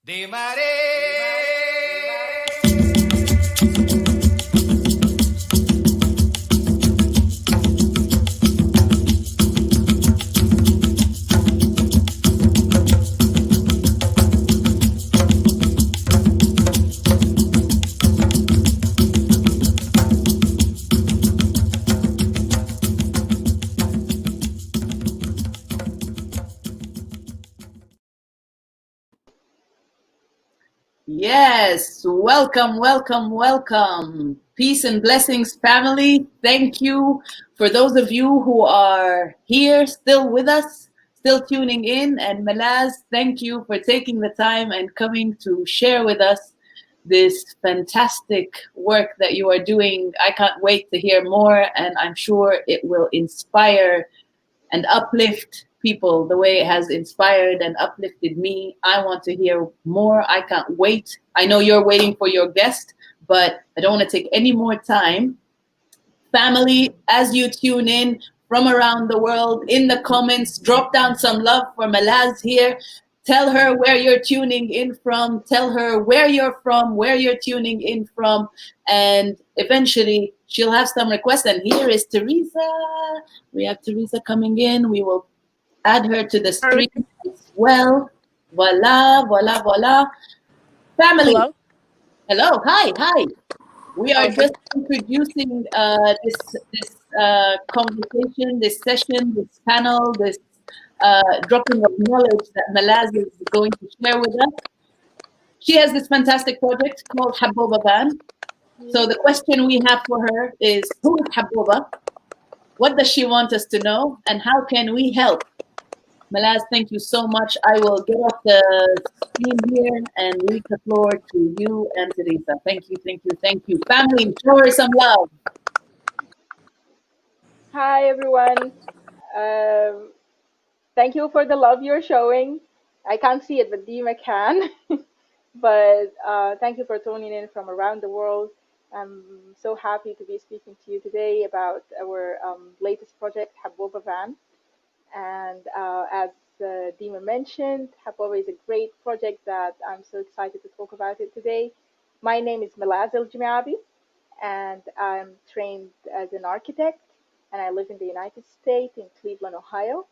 De mare. Yes, welcome, welcome, welcome. Peace and blessings, family. Thank you for those of you who are here, still with us, still tuning in. And Malaz, thank you for taking the time and coming to share with us this fantastic work that you are doing. I can't wait to hear more, and I'm sure it will inspire and uplift people the way it has inspired and uplifted me. I want to hear more. I can't wait. I know you're waiting for your guest, but I don't want to take any more time. Family, as you tune in from around the world, in the comments, drop down some love for Malaz here. Tell her where you're tuning in from. Tell her where you're from, where you're tuning in from. And eventually she'll have some requests. And here is Teresa. We have Teresa coming in. We will add her to the stream as well. Voila, voila, voila. Family. Hello. Hello. Hi. We are just introducing this conversation, this session, this panel, this dropping of knowledge that Malaz is going to share with us. She has this fantastic project called Habboba Van. So the question we have for her is, who is Habboba? What does she want us to know? And how can we help? Malaz, thank you so much. I will get off the screen here and leave the floor to you and Teresa. Thank you. Family, show her some love. Hi, everyone. Thank you for the love you're showing. I can't see it, but Dima can. But thank you for tuning in from around the world. I'm so happy to be speaking to you today about our latest project, Habboba Van. And as Dima mentioned, Habboba is a great project that I'm so excited to talk about it today. My name is Malaz El-Jamiabi, and I'm trained as an architect, and I live in the United States in Cleveland, Ohio.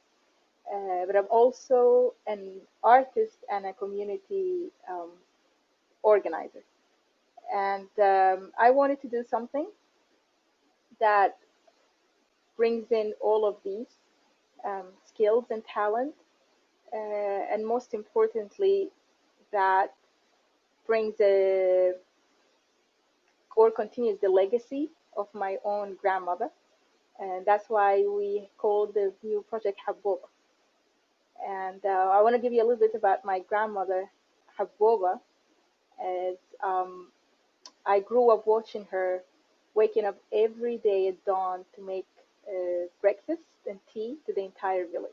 But I'm also an artist and a community organizer. And I wanted to do something that brings in all of these skills and talent, and most importantly, that brings or continues the legacy of my own grandmother. And that's why we called the new project Habboba. And I want to give you a little bit about my grandmother, Habboba, as I grew up watching her waking up every day at dawn to make breakfast and tea to the entire village.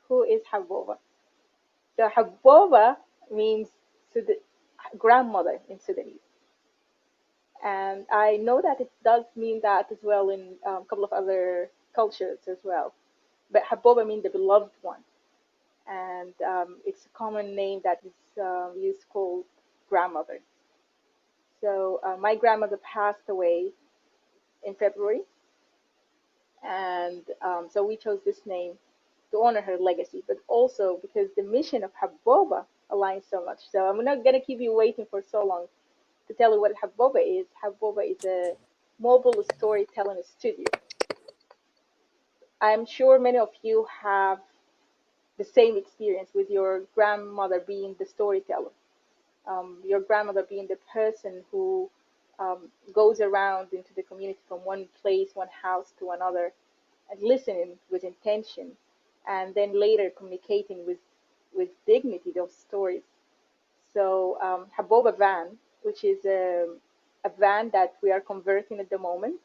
Who is Habboba? So Habboba means grandmother in Sudanese. And I know that it does mean that as well in a couple of other cultures as well. But Habboba means the beloved one. And it's a common name that is used called grandmother. So my grandmother passed away in February. And so we chose this name to honor her legacy, but also because the mission of Habboba aligns so much. So I'm not going to keep you waiting for so long to tell you what Habboba is. Habboba is a mobile storytelling studio. I'm sure many of you have the same experience with your grandmother being the storyteller, your grandmother being the person who goes around into the community from one place, one house to another, and listening with intention, and then later communicating with dignity those stories. So Habboba Van, which is a van that we are converting at the moment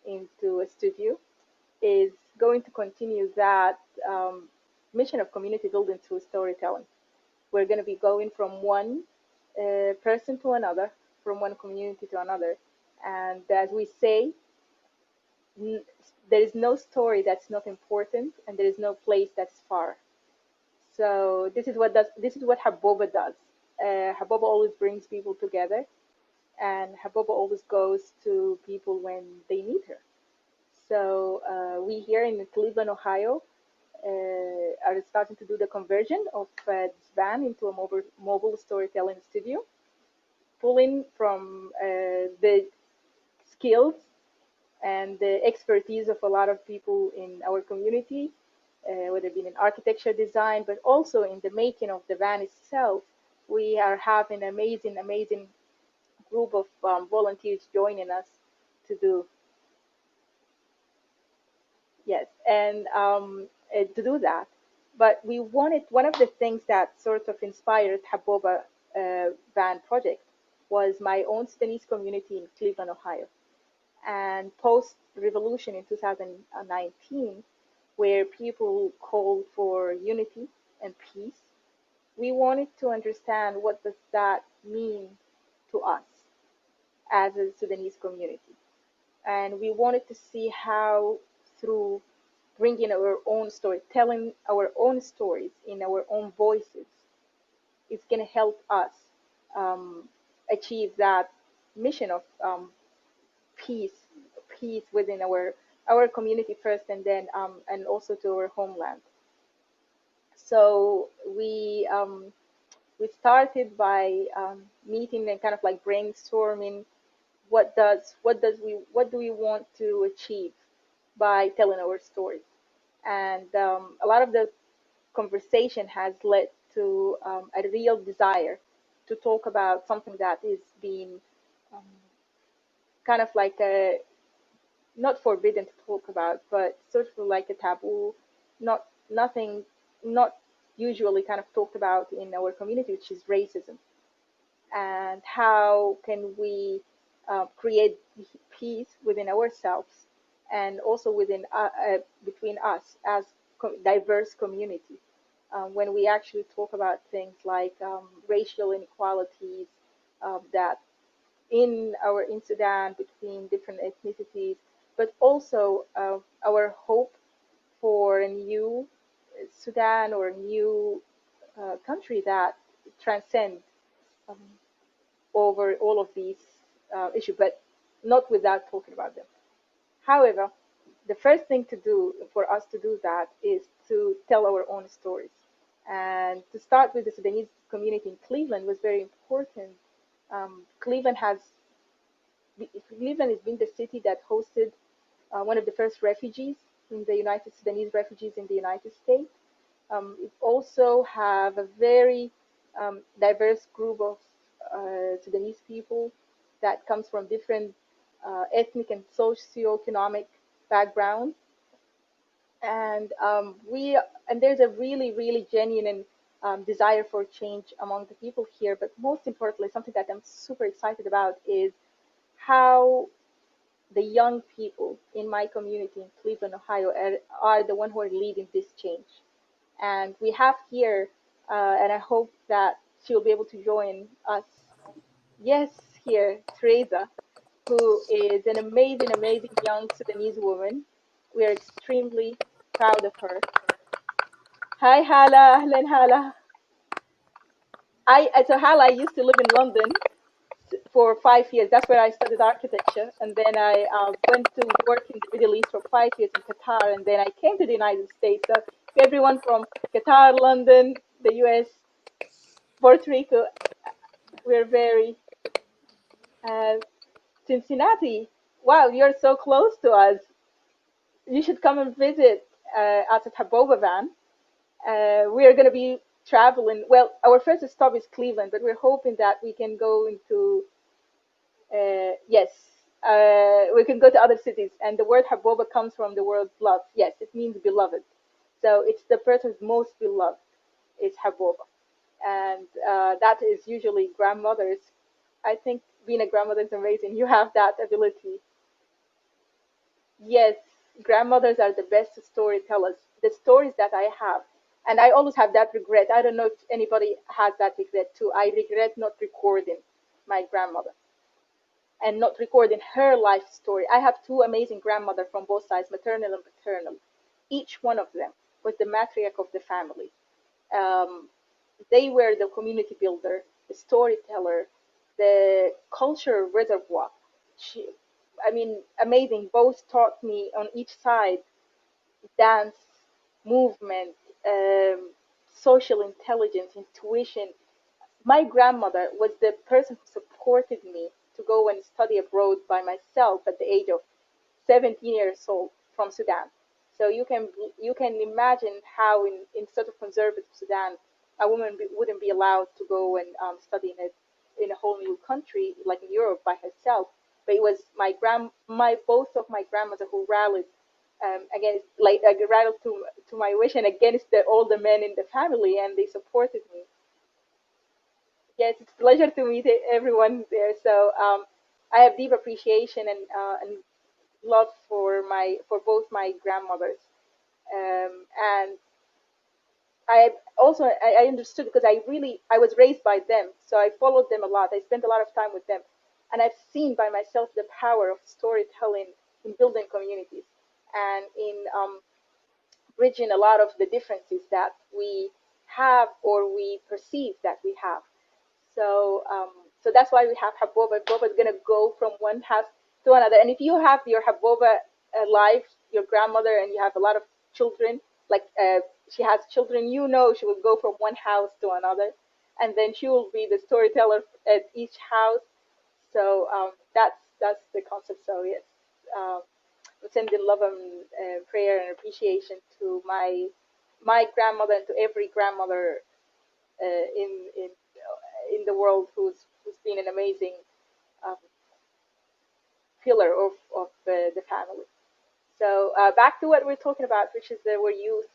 into a studio, is going to continue that mission of community building through storytelling. We're going to be going from one person to another, from one community to another. And as we say, there is no story that's not important, and there is no place that's far. So this is what Habboba does. Habboba always brings people together, and Habboba always goes to people when they need her. So we here in Cleveland, Ohio, are starting to do the conversion of this van into a mobile storytelling studio, pulling from the skills and the expertise of a lot of people in our community, whether it be in architecture design, but also in the making of the van itself. We are having amazing group of volunteers joining us to do. Yes, and to do that. But we wanted, one of the things that sort of inspired Habboba van project was my own Sudanese community in Cleveland, Ohio. And post-revolution in 2019, where people called for unity and peace, we wanted to understand what does that mean to us as a Sudanese community. And we wanted to see how through bringing our own story, telling our own stories in our own voices, it's going to help us um, achieve that mission of peace, peace within our community first, and also to our homeland. So we started by meeting and kind of like brainstorming what do we want to achieve by telling our stories, and a lot of the conversation has led to a real desire to talk about something that is being um, kind of like a not forbidden to talk about, but sort of like a taboo, not nothing, not usually kind of talked about in our community, which is racism, and how can we create peace within ourselves and also within between us as diverse community. When we actually talk about things like racial inequalities that in Sudan between different ethnicities, but also our hope for a new Sudan or a new country that transcends um, over all of these issues, but not without talking about them. However, the first thing to do for us to do that is to tell our own stories. And to start with the Sudanese community in Cleveland was very important. Cleveland has been the city that hosted one of the first refugees in the United Sudanese refugees in the United States. It also have a very diverse group of Sudanese people that comes from different ethnic and socio-economic backgrounds, and there's a really genuine desire for change among the people here. But most importantly, something that I'm super excited about is how the young people in my community in Cleveland, Ohio, are the one who are leading this change. And we have here, and I hope that she'll be able to join us. Yes, here, Teresa, who is an amazing young Sudanese woman. We are extremely proud of her. Hi, Hala. Ahlan, Hala. So Hala, I used to live in London for 5 years. That's where I studied architecture. And then I went to work in the Middle East for 5 years in Qatar. And then I came to the United States. So everyone from Qatar, London, the US, Puerto Rico, we're very, uh, Cincinnati. Wow, you're so close to us. You should come and visit us at Habboba van. We are going to be traveling. Well, our first stop is Cleveland, but we're hoping that we can go into, yes, we can go to other cities. And the word Habboba comes from the word love. Yes, it means beloved. So it's the person's most beloved is Habboba. And that is usually grandmothers. I think being a grandmother is amazing. You have that ability. Yes, grandmothers are the best storytellers. The stories that I have, and I always have that regret. I don't know if anybody has that regret too. I regret not recording my grandmother and not recording her life story. I have two amazing grandmothers from both sides, maternal and paternal. Each one of them was the matriarch of the family. Um, they were the community builder, the storyteller, the culture reservoir. She, I mean, amazing. Both taught me on each side dance, movement, social intelligence, intuition. My grandmother was the person who supported me to go and study abroad by myself at the age of 17 years old from Sudan. So you can imagine how in sort of conservative Sudan, a woman wouldn't be allowed to go and study in a whole new country like in Europe by herself. But it was my both of my grandmother who rallied against like rallied to my wish and against all the men in the family, and they supported me. Yes, it's a pleasure to meet everyone there. So I have deep appreciation and love for both my grandmothers, and I understood because I was raised by them, so I followed them a lot. I spent a lot of time with them, and I've seen by myself the power of storytelling in building communities and in bridging a lot of the differences that we have or we perceive that we have. So, so that's why we have Habboba. Habboba is going to go from one house to another. And if you have your Habboba life, your grandmother, and you have a lot of children, like she has children, you know she will go from one house to another. And then she will be the storyteller at each house. So that's the concept. So yes, um, sending love and prayer and appreciation to my grandmother and to every grandmother in the world who's been an amazing um, pillar of the family. So back to what we're talking about, which is our youth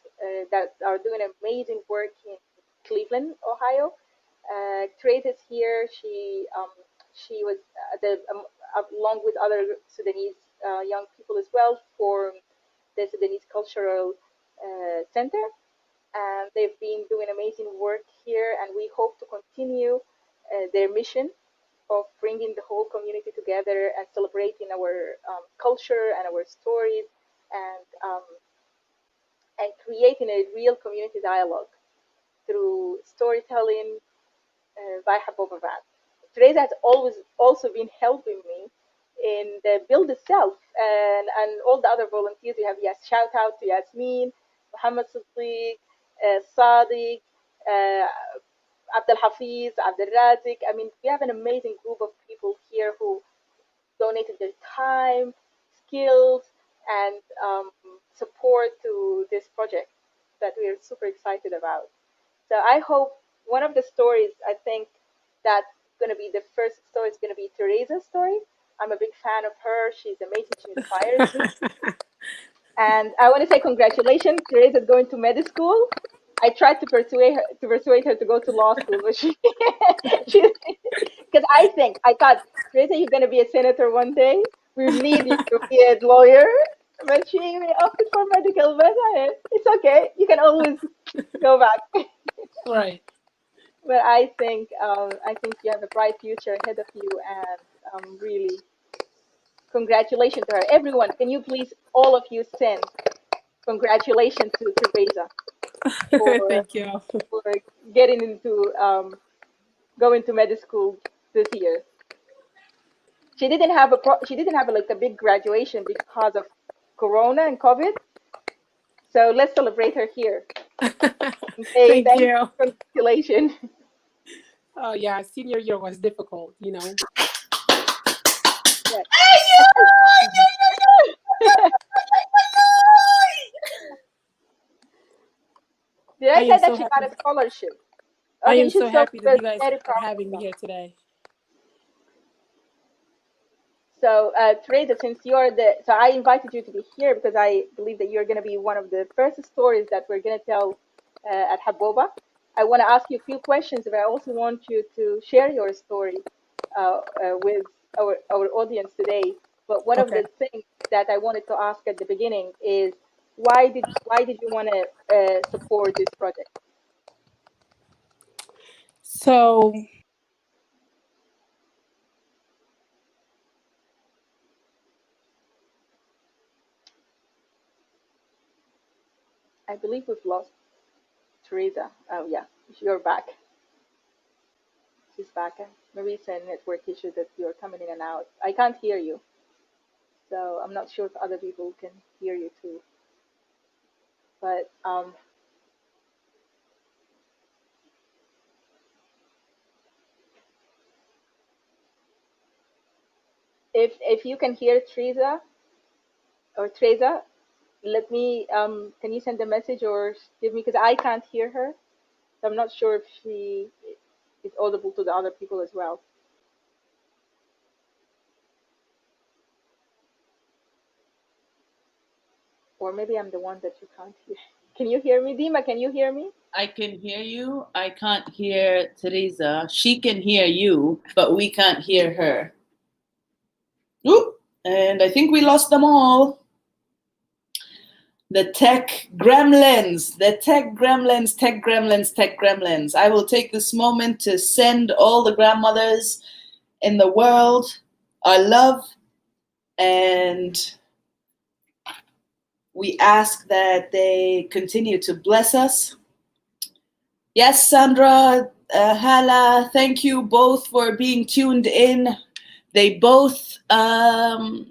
that are doing amazing work in Cleveland, Ohio. Teresa is here. She was along with other Sudanese young people as well, formed the Sudanese Cultural Center, and they've been doing amazing work here. And we hope to continue their mission of bringing the whole community together and celebrating our culture and our stories, and um, and creating a real community dialogue through storytelling by Habboba Van. Teresa has always also been helping me in the build itself, and all the other volunteers. We have, yes, shout out to Yasmin, Muhammad Siddiq, Sadiq, uh, Abdel Hafiz, Abdel Razik. I mean, we have an amazing group of people here who donated their time, skills, and support to this project that we are super excited about. So I hope one of the stories, I think that's going to be the first story is going to be Teresa's story. I'm a big fan of her. She's amazing. She inspires me. And I want to say congratulations. Teresa is going to med school. I tried to persuade her to go to law school, but she because I thought, Teresa, you're going to be a senator one day. We need you to be a lawyer. But she opted for medical, but it's okay. You can always go back. Right. But I think you have a bright future ahead of you, and really congratulations to her. Everyone, can you please, all of you, send congratulations to Teresa for Thank you. for getting into going to med school this year. She didn't have like a big graduation because of Corona and COVID. So let's celebrate her here and say Thank thank you. congratulations. Oh yeah, senior year was difficult, you know. Yes. Ay, ay, ay, ay, Did I I am say that so she got happy. a scholarship? I Okay, am you should so feel happy that very, you guys very are proud of having me yourself. here today. So, Teresa, since so I invited you to be here because I believe that you're going to be one of the first stories that we're going to tell at Habboba. I want to ask you a few questions, but I also want you to share your story with our audience today. But one of Okay. the things that I wanted to ask at the beginning is why did you want to support this project? So I believe we've lost Teresa. Oh yeah, you're back. She's back. Maybe it's a network issue that you're coming in and out. I can't hear you, so I'm not sure if other people can hear you too. But if you can hear Teresa or Teresa, let me. Can you send a message or give me, because I can't hear her. So I'm not sure if she is audible to the other people as well. Or maybe I'm the one that you can't hear. Can you hear me, Dima? Can you hear me? I can hear you. I can't hear Teresa. She can hear you, but we can't hear her. Oop, and I think we lost them all. The tech gremlins, tech gremlins. I will take this moment to send all the grandmothers in the world our love, and we ask that they continue to bless us. Yes, Sandra, Hala, thank you both for being tuned in. They both, the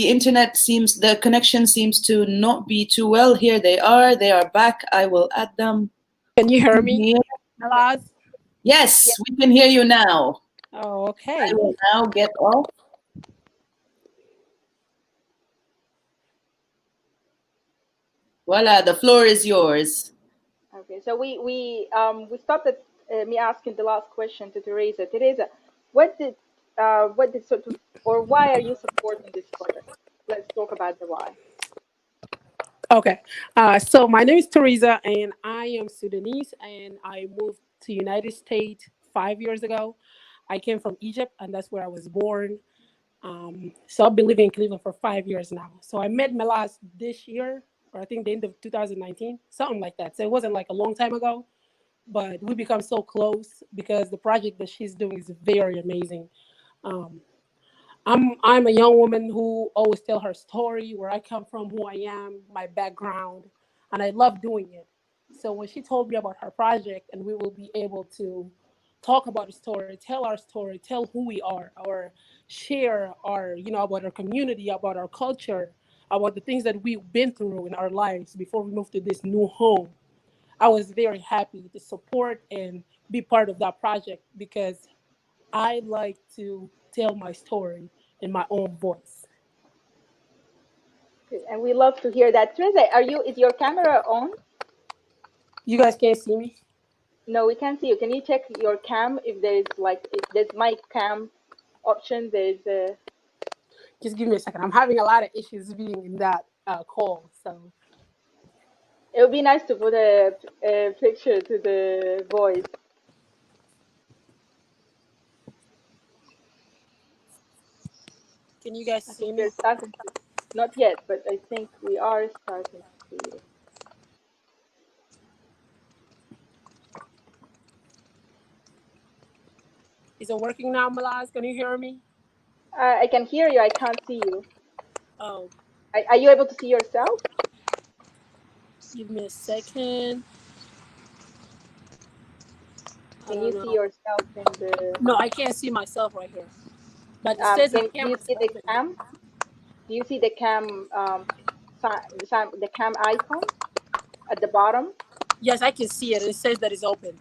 internet seems, the connection seems to not be too well. Here they are back. I will add them. Can you hear me, Malaz? Yes, we can hear you now. Oh, okay. I will now get off. Voila, the floor is yours. Okay, so we stopped at me asking the last question to Teresa. Teresa, what did sort of, or why are you supporting this project? Let's talk about the why. Okay. So my name is Teresa, and I am Sudanese, and I moved to United States 5 years ago. I came from Egypt, and that's where I was born. So I've been living in Cleveland for 5 years now. So I met Malaz this year, or I think the end of 2019, something like that. So it wasn't like a long time ago, but we become so close because the project that she's doing is very amazing. Um, I'm a young woman who always tell her story, where I come from, who I am, my background, and I love doing it. So when she told me about her project and we will be able to talk about the story, tell who we are, or share our, about our community, about our culture, about the things that we've been through in our lives before we moved to this new home, I was very happy to support and be part of that project because I like to tell my story in my own voice. And we love to hear that. Teresa, is your camera on? You guys can't see me? No, we can't see you. Can you check your cam if there's mic cam option? Just give me a second. I'm having a lot of issues being in that call. So It would be nice to put a picture to the voice. can you guys I see think me? we're starting to, not yet, but I think we are starting to see you. Is it working now, Malaz? Can you hear me? I can hear you. I can't see you. Oh, Are you able to see yourself? give me a second. I Can you don't see know. yourself in the? No, I can't see myself right here. But it says the Do you camera's see the open. cam? Do you see the cam the cam icon at the bottom? Yes, I can see it. It says that it's open.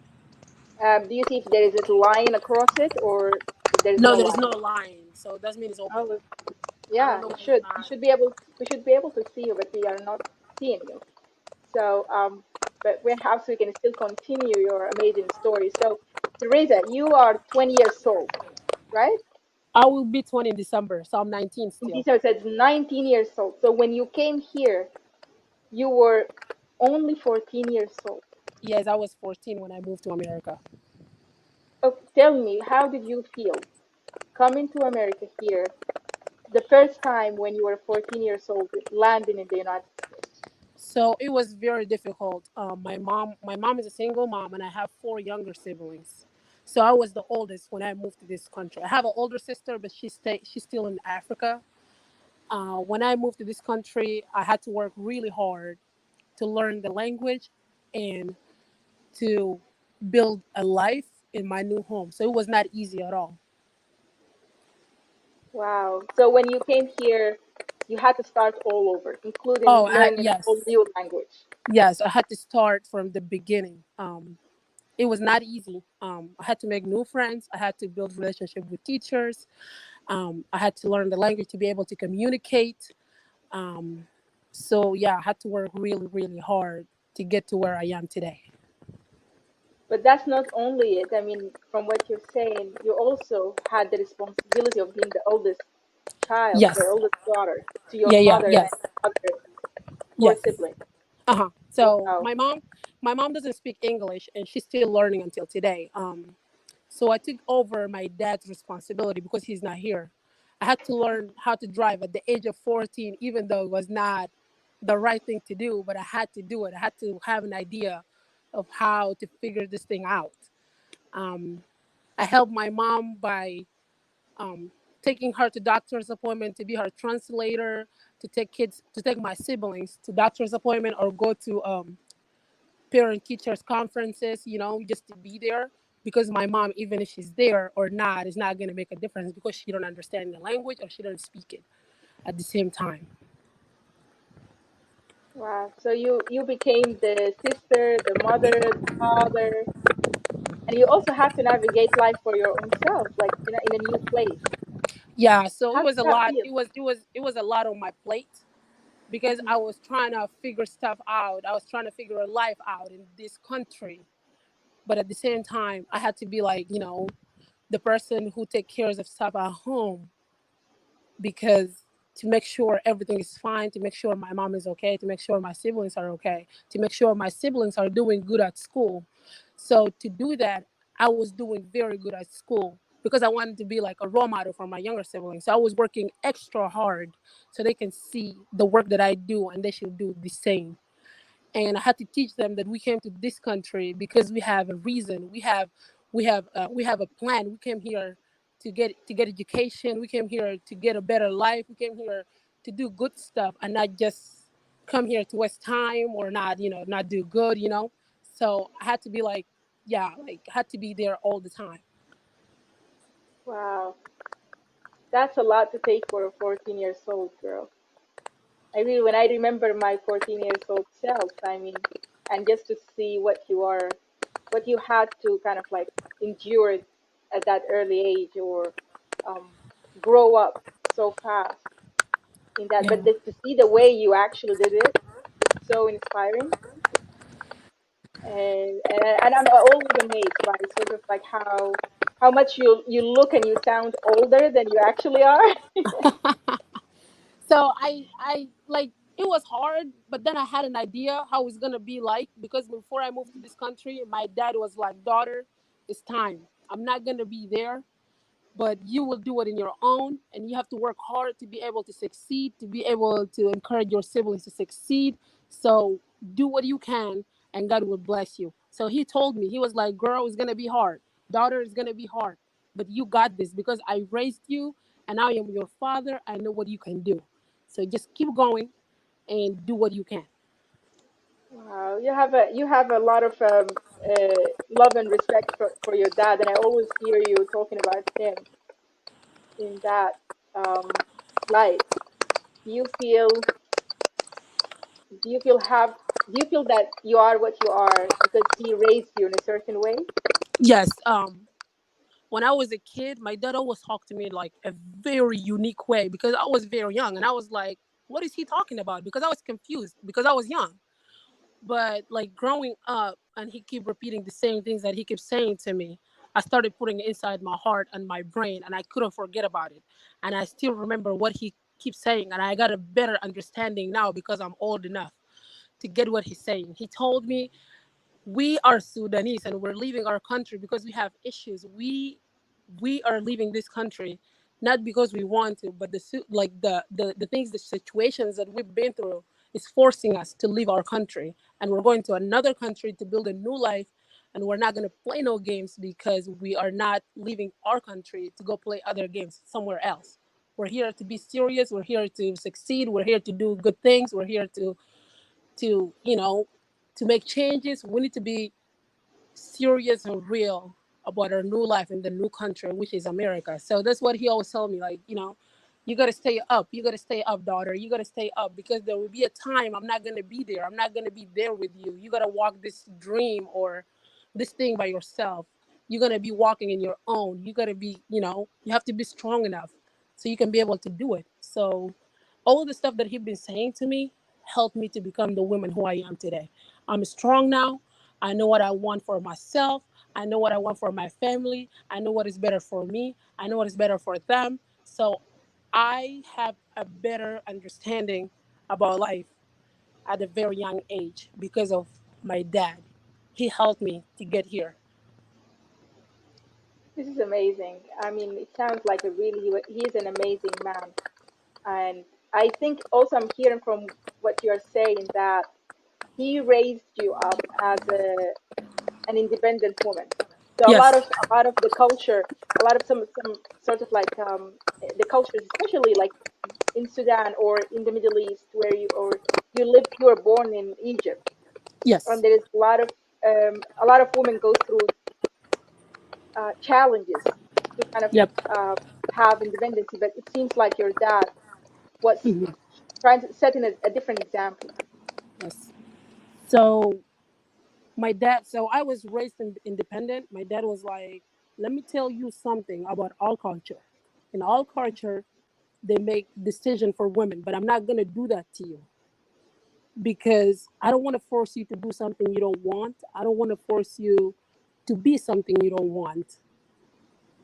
Do you see if there is a line across it or if there's No, no there is line? no line. So that means it's open. Oh, I don't yeah, know it why it's should. You not. should be able. We should be able to see you, but we are not seeing you. So, but perhaps we can still continue your amazing story. So, Teresa, you are 20 years old, right? I will be 20 in December, so I'm 19 In still. December, so it's 19 years old. So when you came here, you were only 14 years old. Yes, I was 14 when I moved to America. Oh, tell me, how did you feel coming to America here the first time when you were 14 years old, landing in the United States? So it was very difficult. My mom is a single mom, and I have four younger siblings. So I was the oldest when I moved to this country. I have an older sister, but she's still in Africa. When I moved to this country, I had to work really hard to learn the language, and to build a life in my new home. So it was not easy at all. Wow. So when you came here, you had to start all over, including Oh, learning a whole yes, new language. yes. I had to start from the beginning. It was not easy. I had to make new friends. I had to build relationship with teachers. I had to learn the language to be able to communicate. Um, so yeah, I had to work really, really hard to get to where I am today. But that's not only it. I mean, from what you're saying, you also had the responsibility of being the oldest child, Yes. the oldest daughter to your Yeah. Yeah. mother and Yes. other four Yes. siblings. Uh-huh. So Wow. my mom doesn't speak English, and she's still learning until today. So I took over my dad's responsibility because he's not here. I had to learn how to drive at the age of 14, even though it was not the right thing to do, but I had to do it. I had to have an idea of how to figure this thing out. Um, I helped my mom by um, taking her to doctor's appointment to be her translator, to take my siblings to doctor's appointment or go to parent teachers conferences, just to be there, because my mom, even if she's there or not, is not going to make a difference because she don't understand the language or she don't speak it at the same time. Wow. So you became the sister, the mother, the father, and you also have to navigate life for your own self, like in a new place. Yeah, so it How was does a that lot. feel? It was a lot on my plate because Hmm. I was trying to figure stuff out. I was trying to figure a life out in this country, but at the same time I had to be like, the person who take care of stuff at home, because to make sure everything is fine, to make sure my mom is okay, to make sure my siblings are okay, to make sure my siblings are doing good at school. So to do that, I was doing very good at school because I wanted to be like a role model for my younger siblings. So I was working extra hard so they can see the work that I do and they should do the same. And I had to teach them that we came to this country because we have a reason. We have a plan. We came here to get education. We came here to get a better life. We came here to do good stuff and not just come here to waste time or not do good. So I had to be like, yeah, like I had to be there all the time. Wow, that's a lot to take for a 14 years old girl. I really, when I remember my 14 years old self, I mean, and just to see what you had to kind of like endure at that early age, or um, grow up so fast in that. Yeah. But to see the way you actually did it, it's so inspiring. And I'm always amazed by sort of like how much you look and you sound older than you actually are. So I like, it was hard, but then I had an idea how it's gonna be like, because before I moved to this country, my dad was like, "Daughter, it's time. I'm not gonna be there, but you will do it in your own, and you have to work hard to be able to succeed, to be able to encourage your siblings to succeed. So do what you can, and God will bless you." So he told me, he was like, "Girl, it's gonna be hard. Daughter, it's gonna be hard, but you got this because I raised you, and I am your father. I know what you can do. So just keep going and do what you can." Wow, you have a lot of love and respect for your dad, and I always hear you talking about him in that um, light. Do you feel do you feel have do you feel that you are what you are because he raised you in a certain way? Yes. When I was a kid, my dad always talked to me like a very unique way because I was very young and I was like, what is he talking about? Because I was confused because I was young. But like growing up and he keep repeating the same things that he keeps saying to me, I started putting it inside my heart and my brain and I couldn't forget about it. And I still remember what he keeps saying, and I got a better understanding now because I'm old enough to get what he's saying. He told me we are Sudanese and we're leaving our country because we have issues. We are leaving this country not because we want to, but like the things, the situations that we've been through is forcing us to leave our country, and we're going to another country to build a new life, and we're not going to play no games because we are not leaving our country to go play other games somewhere else. We're here to be serious. We're here to succeed. We're here to do good things. We're here to to make changes. We need to be serious and real about our new life in the new country, which is America. So that's what he always told me, like, you got to stay up. You got to stay up, daughter. You got to stay up, because there will be a time I'm not going to be there. I'm not going to be there with you. You got to walk this dream or this thing by yourself. You're going to be walking in your own. You got to be, you have to be strong enough so you can be able to do it. So all the stuff that he's been saying to me helped me to become the woman who I am today. I'm strong now. I know what I want for myself. I know what I want for my family. I know what is better for me. I know what is better for them. So I have a better understanding about life at a very young age because of my dad. He helped me to get here. This is amazing. I mean, it sounds like he's an amazing man. And I think also I'm hearing from what you're saying that he raised you up as an independent woman. So Yes. a lot of the culture, a lot of some sort of like the cultures, especially like in Sudan or in the Middle East, where you were born in Egypt, and Yes. there is a lot of women go through challenges to kind of Yep. have independence. But it seems like your dad was Mhm. trying to set in a different example. Yes. So so I was raised independent. My dad was like, let me tell you something about our culture. In our culture, they make decision for women, but I'm not gonna do that to you because I don't want to force you to do something you don't want. I don't want to force you to be something you don't want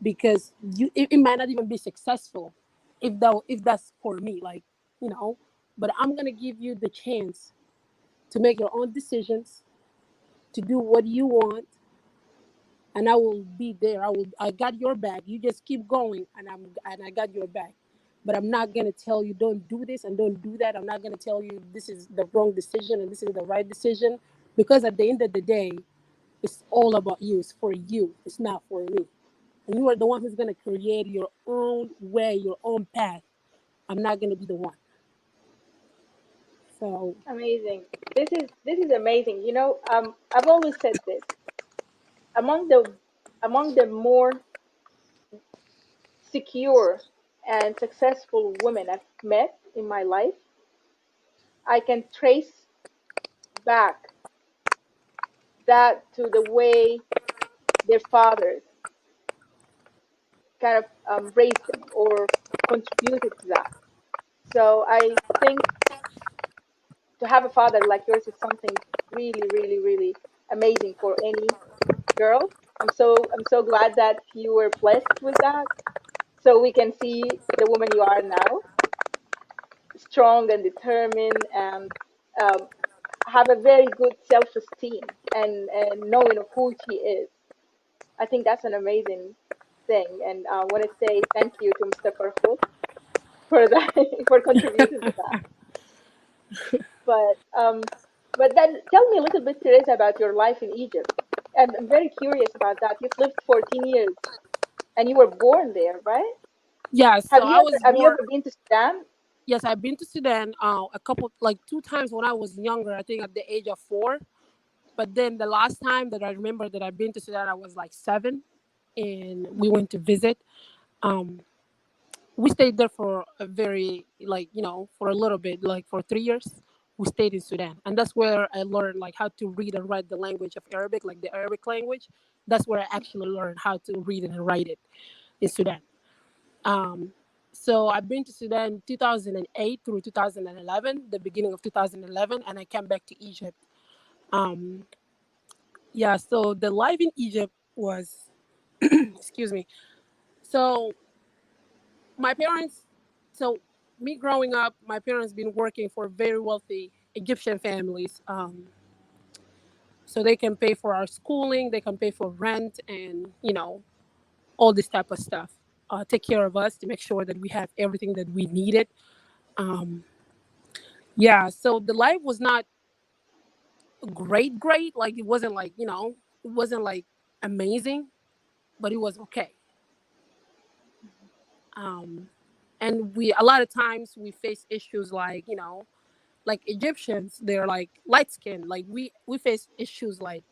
because it might not even be successful if that's for me, like, you know. But I'm gonna give you the chance to make your own decisions, to do what you want, and I will be there. I got your back. You just keep going, and I got your back. But I'm not gonna tell you don't do this and don't do that. I'm not gonna tell you this is the wrong decision and this is the right decision, because at the end of the day, it's all about you. It's for you. It's not for me. And you are the one who's gonna create your own way, your own path. I'm not gonna be the one. So Amazing. This is amazing. I've always said this. Among the more secure and successful women I've met in my life, I can trace back that to the way their fathers kind of raised them or contributed to that. So I think to have a father like yours is something really, really, really amazing for any girl. I'm so glad that you were blessed with that. So we can see the woman you are now, strong and determined, and um, have a very good self-esteem and knowing of who she is. I think that's an amazing thing, and I want to say thank you to Mr. Farhoud for that for contributing to that. But then tell me a little bit, Teresa, about your life in Egypt. I'm very curious about that. You've lived 14 years, and you were born there, right? yeah, so I was Have you born. ever been to Sudan? Yes, I've been to Sudan a couple, like two times when I was younger. I think at the age of 4. But then the last time that I remember that I've been to Sudan, I was like 7, and we went to visit. Um, we stayed there for a very, like, for a little bit, like for 3 years. We stayed in Sudan, and that's where I learned like how to read and write the language of Arabic, like the Arabic language. That's where I actually learned how to read and write it in Sudan. Um, so I've been to Sudan 2008 through 2011, the beginning of 2011, and I came back to Egypt. Um, yeah, so the life in Egypt was, excuse me. So my parents, so me growing up, my parents been working for very wealthy Egyptian families. So they can pay for our schooling, they can pay for rent, and all this type of stuff. Take care of us to make sure that we have everything that we needed. Um, yeah, so the life was not great. Like it wasn't like it wasn't like amazing, but it was okay. Um, and we a lot of times we face issues like like Egyptians, they're like light skinned. Like we face issues like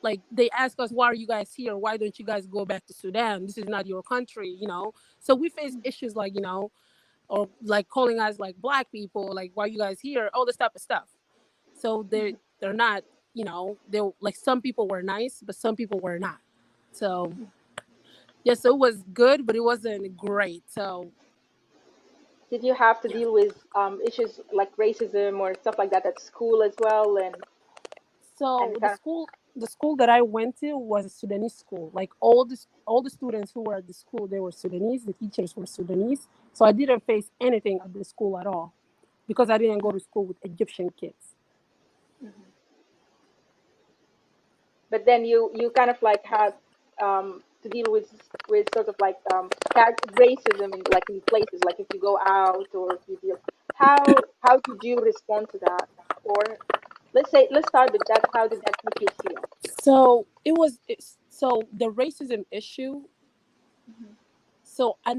like they ask us, why are you guys here? Why don't you guys go back to Sudan? This is not your country, you know. So we face issues like, you know, or like calling us like black people, like why you guys here, all this type of stuff. So they're not, you know, they like some people were nice, but some people were not. So yeah, so it was good, but it wasn't great. So Did you have to yeah. deal with issues like racism or stuff like that at school as well, and So kind of the school that I went to was a Sudanese school. Like all the students who were at the school, they were Sudanese. The teachers were Sudanese. So I didn't face anything at the school at all because I didn't go to school with Egyptian kids. but then you kind of like had to deal with sort of like racism in like in places like if you go out or if you deal how did you respond to that, or let's start with that, how did that make you feel? So so the racism issue. So I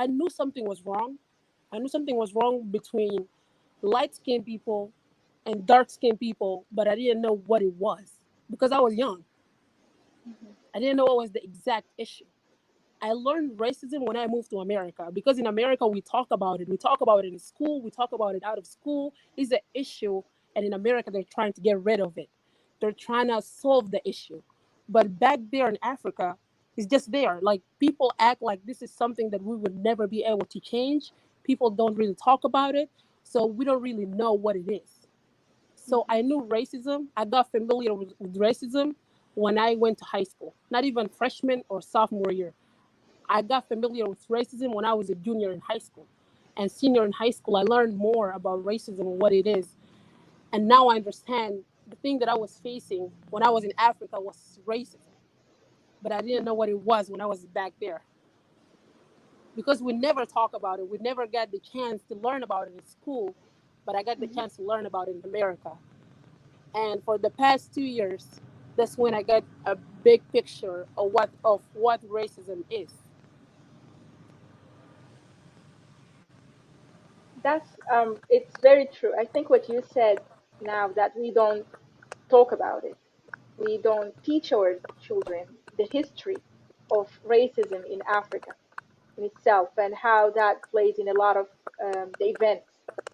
knew something was wrong. I knew something was wrong between light skinned people and dark skinned people, but I didn't know what it was because I was young. I didn't know what was the exact issue. I learned racism when I moved to America because in America we talk about it. We talk about it in school. We talk about it out of school. It's an issue, and in America they're trying to get rid of it. They're trying to solve the issue, but back there in Africa, it's just there. Like people act like this is something that we would never be able to change. People don't really talk about it, so we don't really know what it is. So I knew racism. I got familiar with racism when I went to high school, not even freshman or sophomore year. I got familiar with racism when I was a junior in high school. And senior in high school, I learned more about racism and what it is. And now I understand the thing that I was facing when I was in Africa was racism. But I didn't know what it was when I was back there. Because we never talk about it. We never got the chance to learn about it in school. But I got the chance to learn about it in America. And for the past 2 years, that's when I got a big picture of what racism is. That's it's very true. I think what you said now, that we don't talk about it, we don't teach our children the history of racism in Africa in itself and how that plays in a lot of the events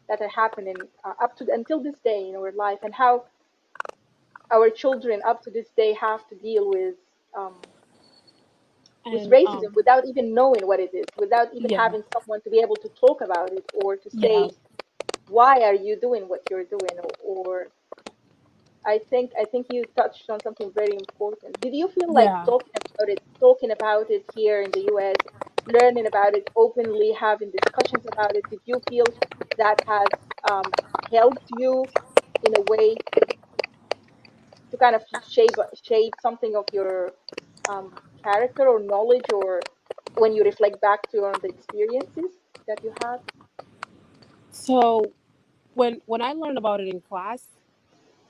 that are happening up to until this day in our life, and how our children up to this day have to deal um, with And racism without even knowing what it is, without even yeah, having someone to be able to talk about it or to yeah, say, why are you doing what you're doing? Or I think you touched on something very important. Did you feel like yeah. talking about it here in the US, learning about it openly, having discussions about it? Did you feel that has um, helped you in a way to kind of shape something of your character or knowledge, or when you reflect back to on the experiences that you had? So when I learned about it in class,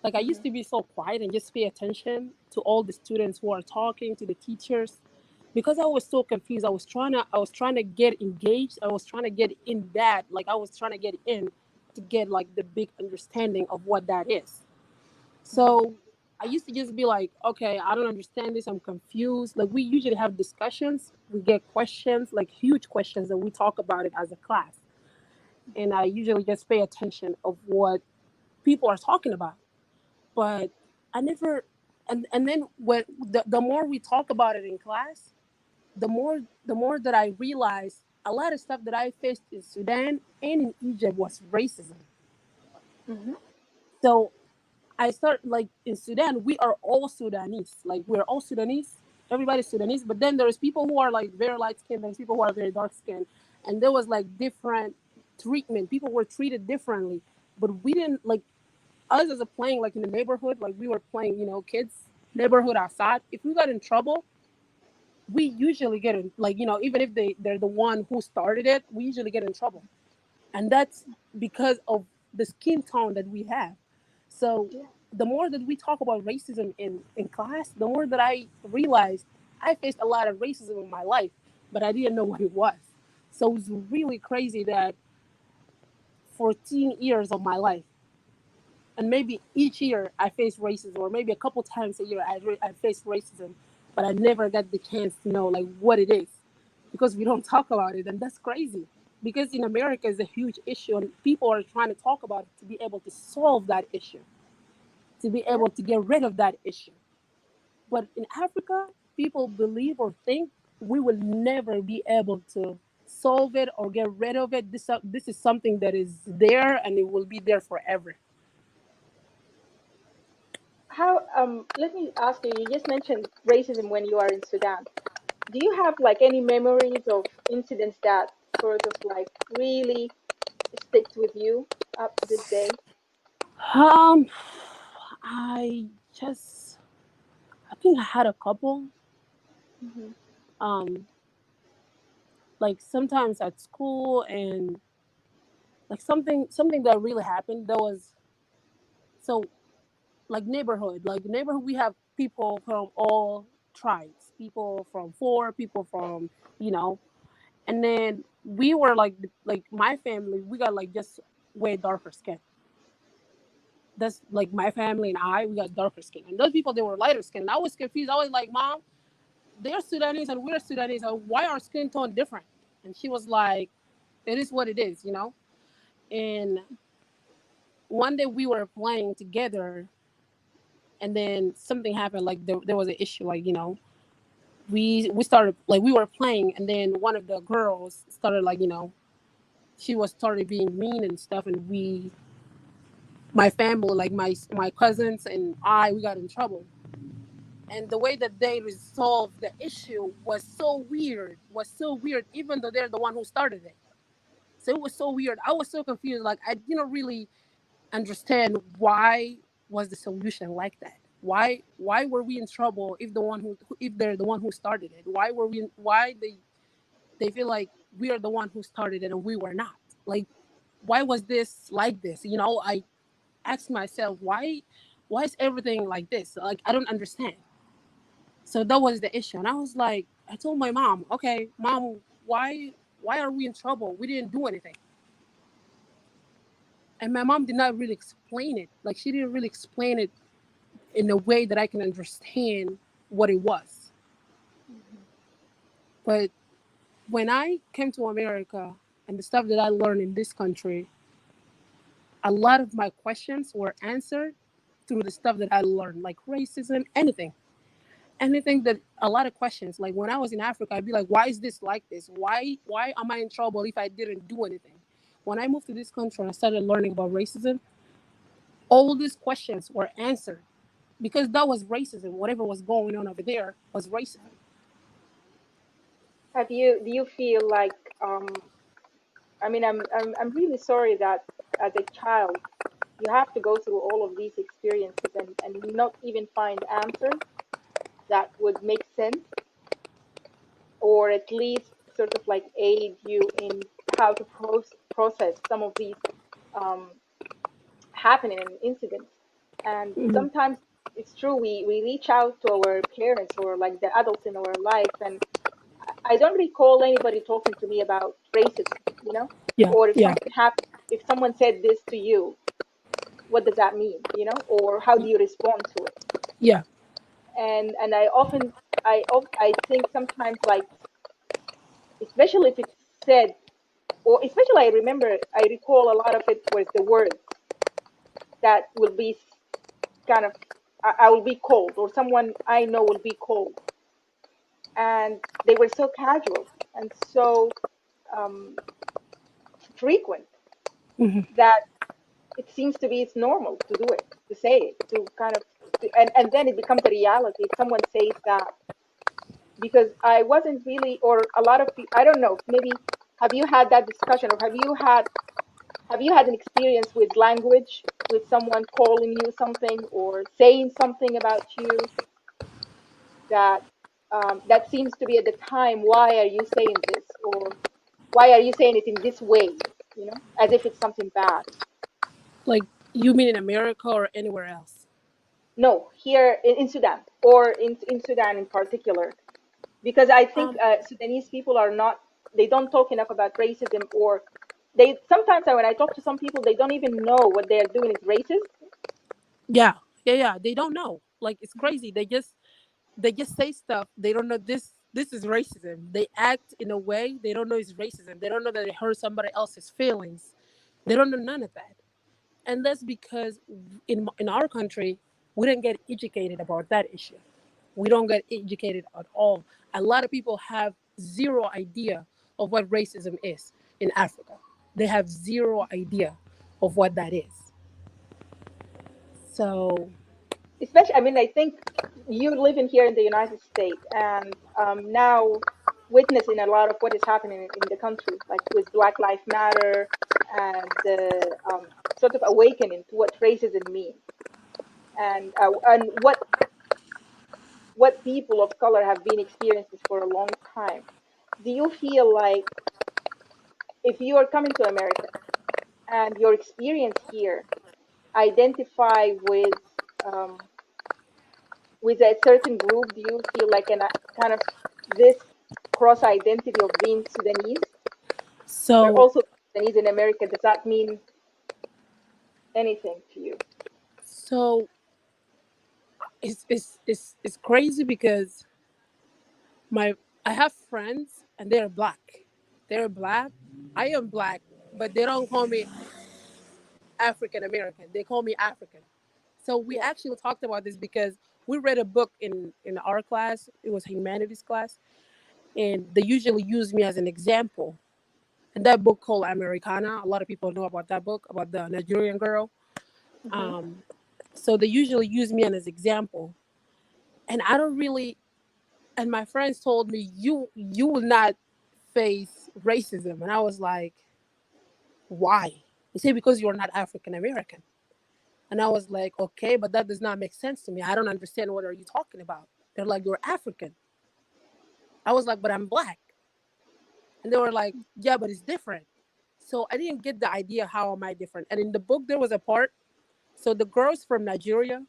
like I used Hmm. to be so quiet and just pay attention to all the students who are talking to the teachers because I was so confused. I was trying to get engaged. I was trying to get in that, like I was trying to get in to get like the big understanding of what that is. So I used to just be like, okay, I don't understand this. I'm confused. Like we usually have discussions, we get questions, like huge questions, and we talk about it as a class. And I usually just pay attention of what people are talking about. But I never, and then when the more we talk about it in class, the more that I realize a lot of stuff that I faced in Sudan and in Egypt was racism. Hmm. So I start like in Sudan, we are all Sudanese. Like we're all Sudanese. Everybody's Sudanese. But then there's people who are like very light skinned, there's people who are very dark skinned. And there was like different treatment. People were treated differently. But we didn't like us as a playing like in the neighborhood, like we were playing, kids, neighborhood outside. If we got in trouble, we usually get in like, even if they're the one who started it, we usually get in trouble. And that's because of the skin tone that we have. So Yeah. the more that we talk about racism in class, the more that I realized I faced a lot of racism in my life, but I didn't know what it was. So it's really crazy that 14 years of my life, and maybe each year I face racism, or maybe a couple times a year I face racism, but I never got the chance to know like what it is, because we don't talk about it, and that's crazy. Because in America is a huge issue, and people are trying to talk about it to be able to solve that issue, to be Yeah. able to get rid of that issue. But in Africa, people believe or think we will never be able to solve it or get rid of it. This is something that is there and it will be there forever. How, let me ask you, you just mentioned racism when you are in Sudan. Do you have like any memories of incidents that sort of like really sticks with you up to this day? Um, I just, I think I had a couple. Hmm. Um, like sometimes at school, and like something that really happened. That was so like neighborhood. We have people from all tribes, people from four, people from you know, and then we were like my family. We got like just way darker skin. That's like my family and we got darker skin, and those people they were lighter skin. And I was confused. I was like, Mom, they're Sudanese and we're Sudanese. So why are skin tone different? And she was like, it is what it is, you know. And one day we were playing together, and then something happened. Like there was an issue. Like we started like we were playing, and then one of the girls started like she was started being mean and stuff, and my family, like my cousins and we got in trouble. And the way that they resolved the issue was so weird, even though they're the one who started it. So it was so weird. I was so confused. Like I didn't really understand why was the solution like that. Why were we in trouble if they're the one who started it? Why they feel like we are the one who started it and we were not? Like why was this like this? I asked myself why is everything like this? Like I don't understand. So that was the issue. And I was like, I told my mom, okay, Mom, why are we in trouble? We didn't do anything. And my mom did not really explain it. Like she didn't really explain it in a way that I can understand what it was. But when I came to America and the stuff that I learned in this country, a lot of my questions were answered through the stuff that I learned, like racism, anything that a lot of questions. Like when I was in Africa, I'd be like, why is this like this? Why am I in trouble if I didn't do anything? When I moved to this country and I started learning about racism, all these questions were answered because that was racism. Whatever was going on over there was racism. Do you feel like, I mean, I'm really sorry that as a child you have to go through all of these experiences and not even find answers that would make sense, or at least sort of like aid you in how to process some of these um, happening incidents. And Mhm. sometimes it's true, we reach out to our parents or like the adults in our life, and I don't recall anybody talking to me about racism, you know, Yeah, or if yeah, something happened, if someone said this to you, what does that mean, you know, or how do you respond to it? yeah. And I often, I think sometimes, like, especially if it's said, or especially I recall a lot of it was the words that will be kind of, I will be called, or someone I know will be called, and they were so casual and so um, frequent Hmm. that it seems to be it's normal to do it, to say it, to kind of, and then it becomes a reality if someone says that. Because I wasn't really, or a lot of people, I don't know, maybe have you had that discussion, or have you had an experience with language, with someone calling you something or saying something about you that that seems to be at the time, why are you saying this, or why are you saying it in this way, you know, as if it's something bad. Like you mean in America or anywhere else? No, here in Sudan, or in Sudan in particular, because I think Um, Sudanese people are not, they don't talk enough about racism, or they sometimes when I talk to some people, they don't even know what they're doing is racist, Yeah, yeah. They don't know. Like it's crazy. They just say stuff. They don't know this is racism. They act in a way they don't know is racism. They don't know that it hurt somebody else's feelings. They don't know none of that. And that's because in our country we didn't get educated about that issue. We don't get educated at all. A lot of people have zero idea of what racism is in Africa. They have zero idea of what that is. So Especially, I mean, I think you living here in the United States and now witnessing a lot of what is happening in the country, like with Black Lives Matter and the sort of awakening to what racism means and what people of color have been experiencing for a long time. Do you feel like if you are coming to America and your experience here identify um, with a certain group, do you feel like a kind of this cross identity of being Sudanese, but so also Sudanese in America? Does that mean anything to you? so it's crazy because my I have friends and they're black. They're black. I am black, but they don't call me African American. They call me African. So we Yeah. actually talked about this because we read a book in our class. It was a humanities class, and they usually use me as an example. And that book called Americana. A lot of people know about that book about the Nigerian girl. Hmm. Um, so they usually use me as an example, and I don't really. And my friends told me you will not face racism, and I was like, why? They say because you're not African American. And I was like, okay, but that does not make sense to me. I don't understand what are you talking about. They're like, you're African. I was like, but I'm black. And they were like, yeah, but it's different. So I didn't get the idea how am I different. And in the book there was a part. So the girl's from Nigeria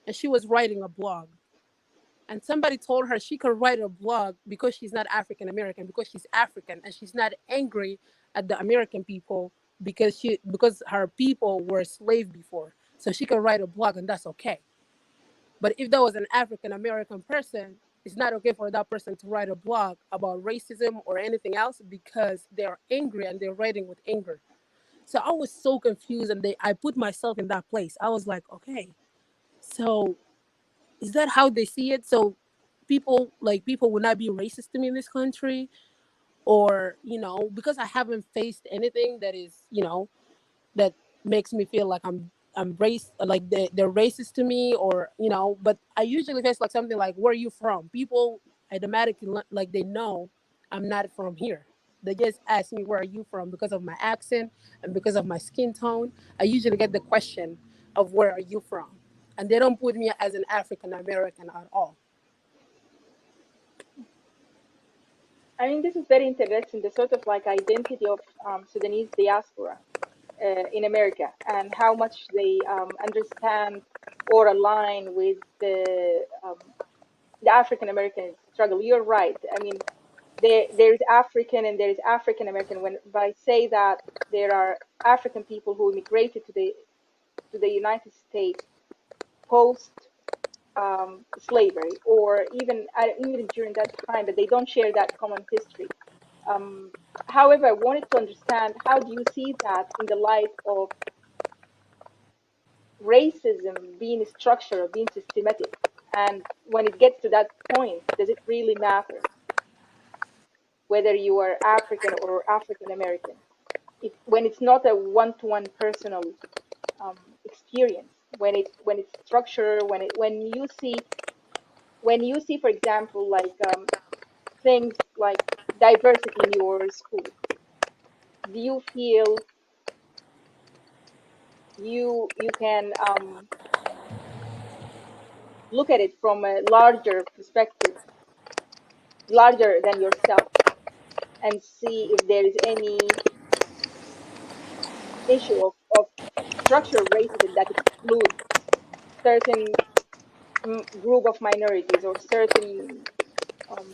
and she was writing a blog. And somebody told her she could write a blog because she's not African American, because she's African and she's not angry at the American people because her people were slave before. So she could write a blog and that's okay. But if that was an African American person, it's not okay for that person to write a blog about racism or anything else because they're angry and they're writing with anger. So I was so confused and I put myself in that place. I was like, okay, so is that how they see it? So people will not be racist to me in this country, or because I haven't faced anything that is that makes me feel like I'm race like they're racist to me, or but I usually face like something like, where are you from? People automatically like they know I'm not from here. They just ask me, where are you from, because of my accent and because of my skin tone. I usually get the question of, where are you from? And they don't put me as an African American at all. I mean, this is very interesting, the sort of like identity of Sudanese diaspora in America and how much they understand or align with the African American struggle. You're right. I mean, there's African and there's African American. When I say that there are African people who immigrated to the United States post slavery, or even during that time, but they don't share that common history. Um, However, I wanted to understand, how do you see that in the light of racism being structural, being systematic? And when it gets to that point, does it really matter whether you are African or African American? When it's not a one-to-one personal experience, when it's structured, when you see, for example, like things like diversity in your school, do you feel you can look at it from a larger perspective, larger than yourself, and see if there is any issue of structural racism that excludes certain group of minorities or certain um,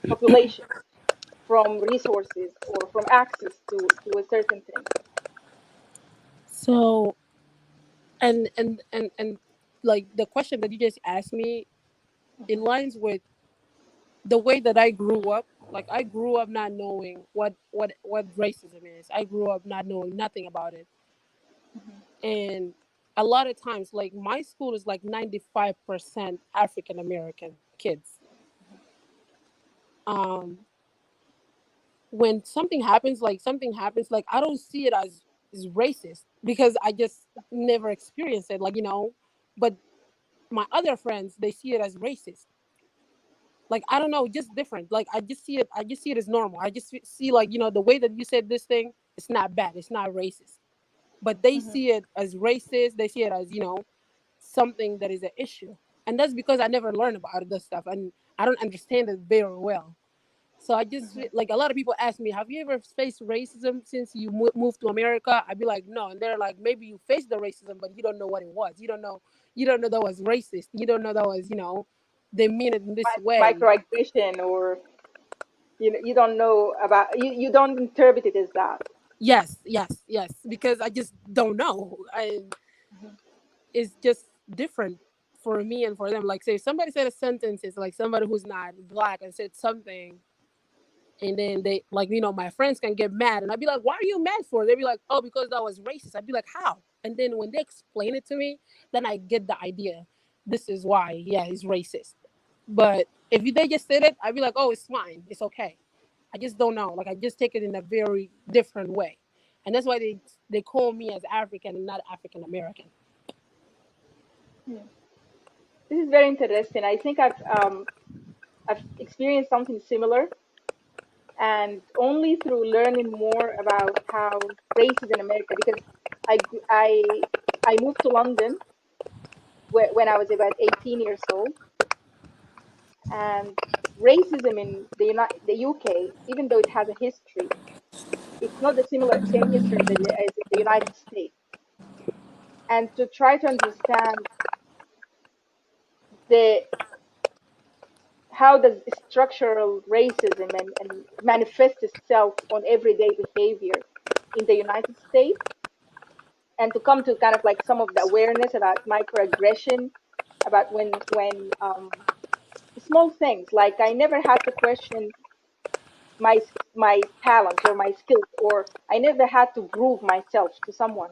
population from resources or from access to a certain thing? So And like the question that you just asked me, it lines with the way that I grew up. Like I grew up not knowing what racism is. I grew up not knowing nothing about it. And a lot of times, like my school is like 95% African American kids. Um, when something happens, like I don't see it as racist because I just never experienced it. Like but my other friends, they see it as racist. Like I don't know, just different. Like I just see it as normal. I just see like the way that you said this thing, it's not bad, it's not racist, but they Mm-hmm. see it as racist. They see it as something that is an issue, and that's because I never learned about this stuff and I don't understand it very well. So I just Mm-hmm. like a lot of people ask me, have you ever faced racism since you moved to America? I'd be like, no. And they're like, maybe you faced the racism, but you don't know what it was. You don't know that was racist. You don't know that was, they mean it in this way. Microaggression, or you don't know about, you don't interpret it as that. Yes, yes, yes. Because I just don't know. And Mhm. it's just different for me and for them. Like, say, if somebody said a sentence, it's like somebody who's not black and said something, and then they like my friends can get mad and I'd be like, why are you mad for? They'd be like, oh, because that was racist. I'd be like, how? And then when they explain it to me, then I get the idea. This is why, yeah, he's racist. But if they just said it, I'd be like, oh, it's fine, it's okay. I just don't know, like I just take it in a very different way. And that's why they call me as African and not African American. Hmm. This is very interesting. I think I've experienced something similar, and only through learning more about how race is in America, because I gr- I moved to London when I was about 18 years old, and racism in the UK, even though it has a history, it's not the same history as in the United States. And to try to understand the how does structural racism and manifest itself on everyday behavior in the United States, and to come to kind of like some of the awareness about microaggression, about when small things, like I never had to question my my talents or my skills, or I never had to prove myself to someone,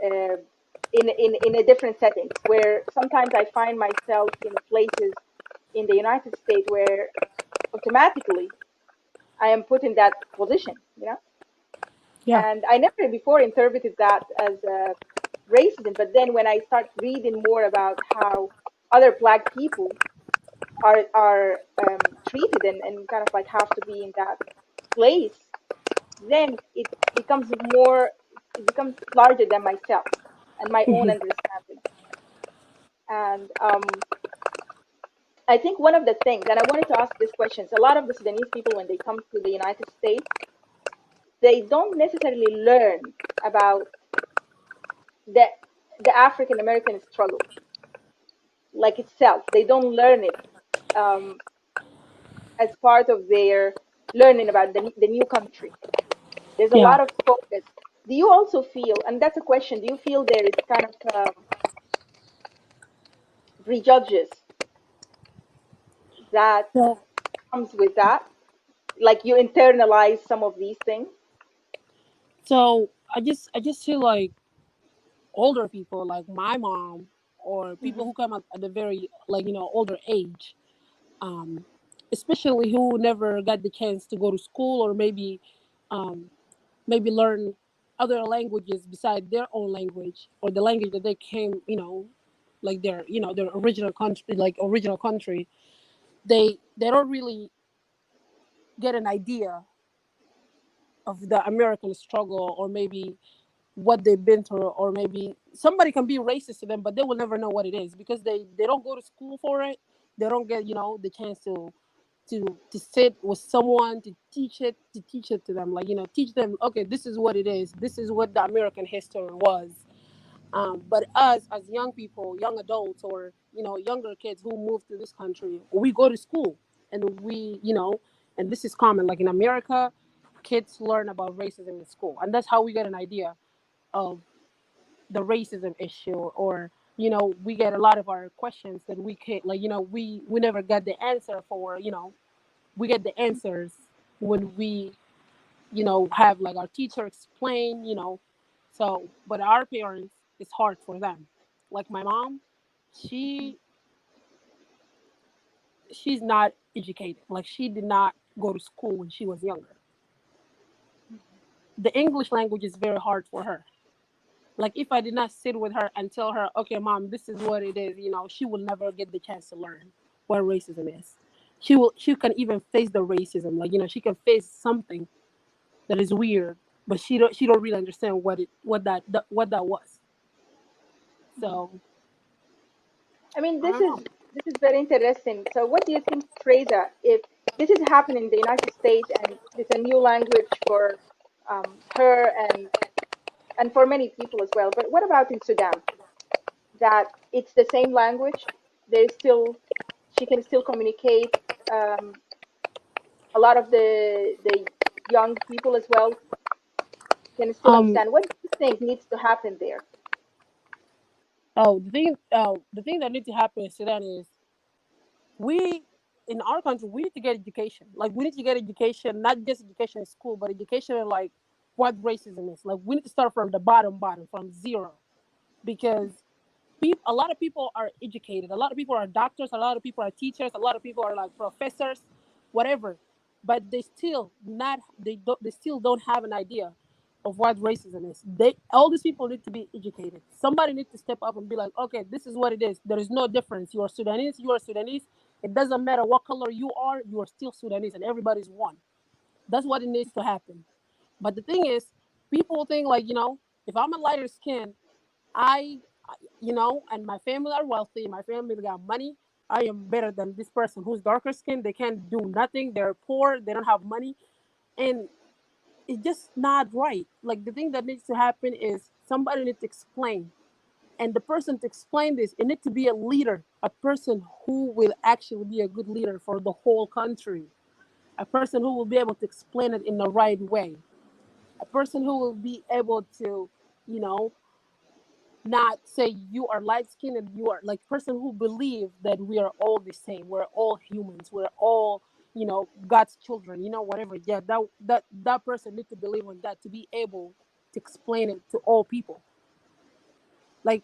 uh, in a different settings, where sometimes I find myself in places in the United States where automatically I am put in that position. Yeah. And I never before interpreted that as racism. But then when I start reading more about how other Black people are treated, and kind of like have to be in that place, then it becomes larger than myself and my own Mhm. understanding. And I think one of the things, and I wanted to ask these questions, a lot of the Sudanese people, when they come to the United States, they don't necessarily learn about the the African American struggle like itself. They don't learn it um, as part of their learning about the new country. There's a Yeah. lot of focus. Do you also feel, and that's a question, do you feel there is kind of prejudges that So, comes with that? Like you internalize some of these things? so I just feel like older people like my mom or people Hmm. who come up at a very like older age, um, especially who never got the chance to go to school or um, maybe learn other languages beside their own language or the language that they came like their original country, they don't really get an idea of the American struggle, or maybe what they've been through, or maybe somebody can be racist to them but they will never know what it is because they don't go to school for it. They don't get the chance to sit with someone to teach it to them, like teach them, okay, this is what it is, this is what the American history was. But us as young people, young adults, or younger kids who move to this country, we go to school, and and this is common, like in America, kids learn about racism in school, and that's how we get an idea of the racism issue, or we get a lot of our questions that we can't, like, we never got the answer for. We get the answers when we have like our teacher explain. So but our parents, it's hard for them. Like my mom, she she's not educated. Like she did not go to school when she was younger. The English language is very hard for her. Like if I did not sit with her and tell her, okay, mom, this is what it is, she will never get the chance to learn what racism is. She can even face the racism. Like, she can face something that is weird, but she don't really understand what that was. So I mean, I don't know. this is very interesting. So, what do you think, Teresa, if this is happening in the United States and it's a new language for her and for many people as well? But what about in Sudan? That it's the same language. There's still she can still communicate. Um, a lot of the young people as well can still Um. understand. What do you think needs to happen there? Oh, the thing that needs to happen in Sudan is we in our country we need to get education. Like we need to get education, not just education in school, but education in like what racism is. Like we need to start from the bottom, from zero, because a lot of people are educated. A lot of people are doctors. A lot of people are teachers. A lot of people are like professors, whatever. But they still don't have an idea of what racism is. All these people need to be educated. Somebody needs to step up and be like, okay, this is what it is. There is no difference. You are Sudanese. You are Sudanese. It doesn't matter what color you are. You are still Sudanese, and everybody's one. That's what it needs to happen. But the thing is, people think like, if I'm a lighter skin, I, and my family are wealthy, my family got money, I am better than this person who's darker skinned. They can't do nothing. They're poor. They don't have money. And it's just not right. Like the thing that needs to happen is somebody needs to explain. And the person to explain this, it needs to be a leader, a person who will actually be a good leader for the whole country, a person who will be able to explain it in the right way, a person who will be able to, you know, not say you are light skinned and you are like person who believe that we are all the same. We're all humans. We're all, God's children. Whatever. Yeah, that person needs to believe in that to be able to explain it to all people. Like,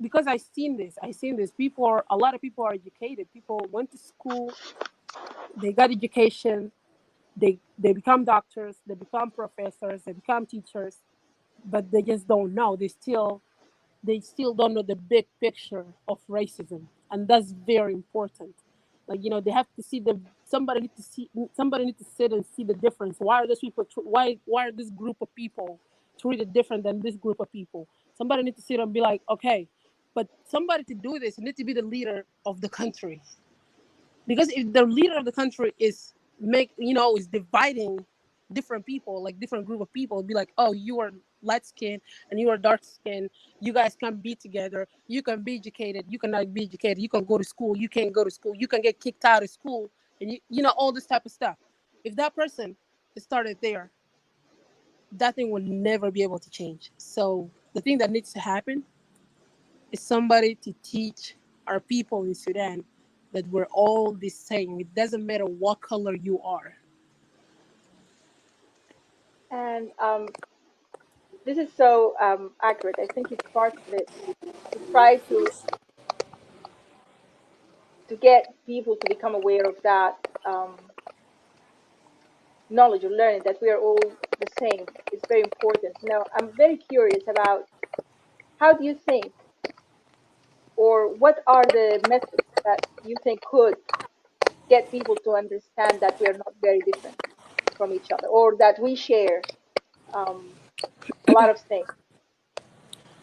because I seen this. A lot of people are educated. People went to school. They got education. They become doctors. They become professors. They become teachers. But they just don't know. They still don't know the big picture of racism, and that's very important. Like, they have to see the somebody need to sit and see the difference. Why are those people why are this group of people treated different than this group of people? Somebody need to sit and be like, okay, but somebody to do this, you need to be the leader of the country. Because if the leader of the country is dividing different people, like different group of people, be like, oh, you are light skin and you are dark skin, you guys can be together, you can be educated, you cannot be educated, you can go to school, you can't go to school, you can get kicked out of school, and all this type of stuff. If that person started there, that thing will never be able to change. So the thing that needs to happen is somebody to teach our people in Sudan that we're all the same. It doesn't matter what color you are. And this is so accurate. I think it's part of it to try to get people to become aware of that knowledge or learning that we are all the same. It's very important. Now, I'm very curious about how do you think, or what are the methods that you think could get people to understand that we are not very different from each other, or that we share um, a lot of things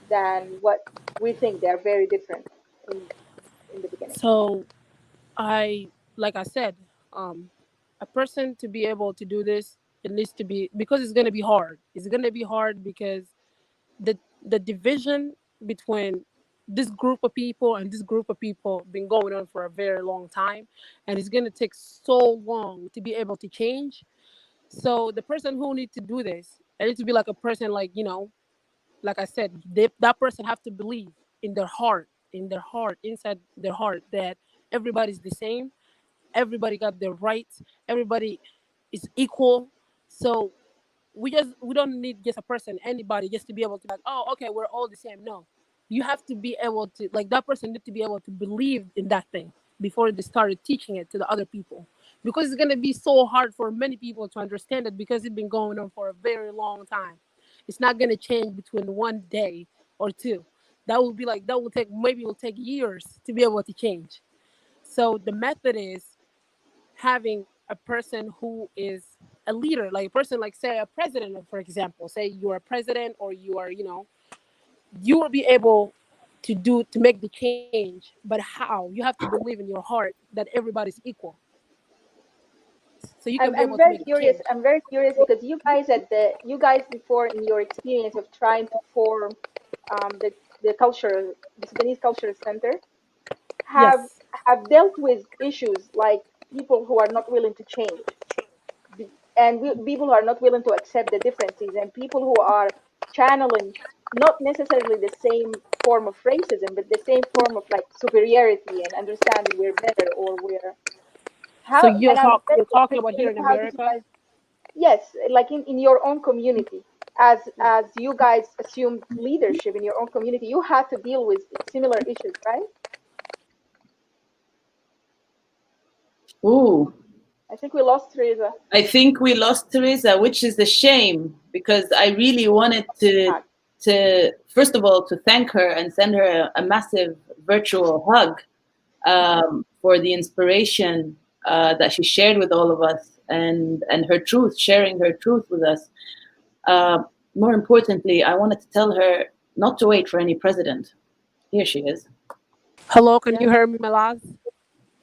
than what we think they are very different in the beginning. So like I said, um, a person to be able to do this, it needs to be, because it's going to be hard. It's going to be hard because the division between this group of people and this group of people been going on for a very long time, and it's going to take so long to be able to change. So the person who needs to do this, it needs to be like a person, like, like I said, that person have to believe in their heart, inside their heart, that everybody's the same, everybody got their rights, everybody is equal. So we don't need just a person, anybody, just to be able to be like, oh, okay, we're all the same. No, you have to be able to, like, that person need to be able to believe in that thing before they started teaching it to the other people, because it's going to be so hard for many people to understand it, because it's been going on for a very long time. It's not going to change between one day or two. That will be like, that will take, maybe it will take years to be able to change. So the method is having a person who is a leader, like a person, like, say, a president, for example. Say you are a president, or you are, you will be able to make the change. But how? You have to believe in your heart that everybody's equal, so you can be I'm able to very make the curious. change. I'm very curious because you guys before, in your experience of trying to form the culture, the Sudanese Culture Center, have Yes. have dealt with issues like people who are not willing to change, and people who are not willing to accept the differences, and people who are channeling not necessarily the same form of racism, but the same form of like superiority and understanding we're better or we're So how. And I'm very you're talking about interested to here in know, how did you America? guys? Yes, like in your own community, as you guys assumed leadership in your own community, you had to deal with similar issues, right? Ooh, I think we lost Teresa. I think we lost Teresa, which is a shame, because I really wanted to first of all to thank her and send her a massive virtual hug, for the inspiration that she shared with all of us, and her truth, sharing her truth with us. More importantly, I wanted to tell her not to wait for any president. Here she is. Hello, can Yeah, you hear me, Malaz?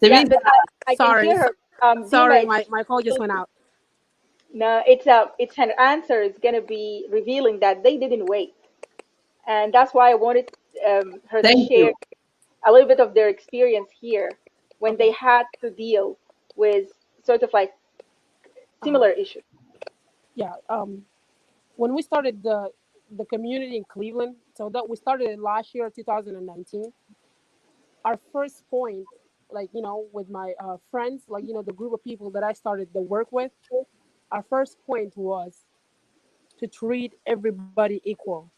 yeah, Teresa, but I can Sorry, hear her. sorry, Dima, my call just went out. no, it's her answer is gonna be revealing that they didn't wait, and that's why I wanted her to thank share you. a little bit of their experience here when Okay. they had to deal with sort of like Uh-huh. similar issues. Yeah. When we started the community in Cleveland, so that we started it last year, 2019. Our first point, like, with my friends, like, the group of people that I started the work with, our first point was to treat everybody equal.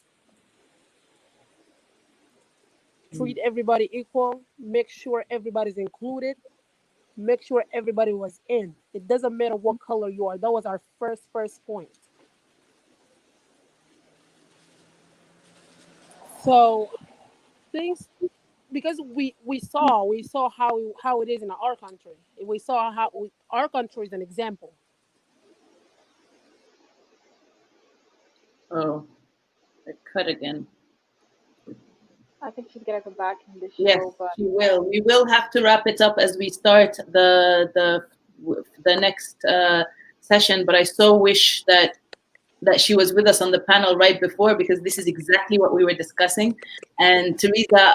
Treat everybody equal. Make sure everybody's included. Make sure everybody was in. It doesn't matter what color you are. That was our first point. So things, because we saw how it is in our country. We saw how our country is an example. Oh, it cut again. I think she's gonna come back in the Yes, show, but she will. We will have to wrap it up as we start the next session. But I so wish that she was with us on the panel right before, because this is exactly what we were discussing. And Teresa,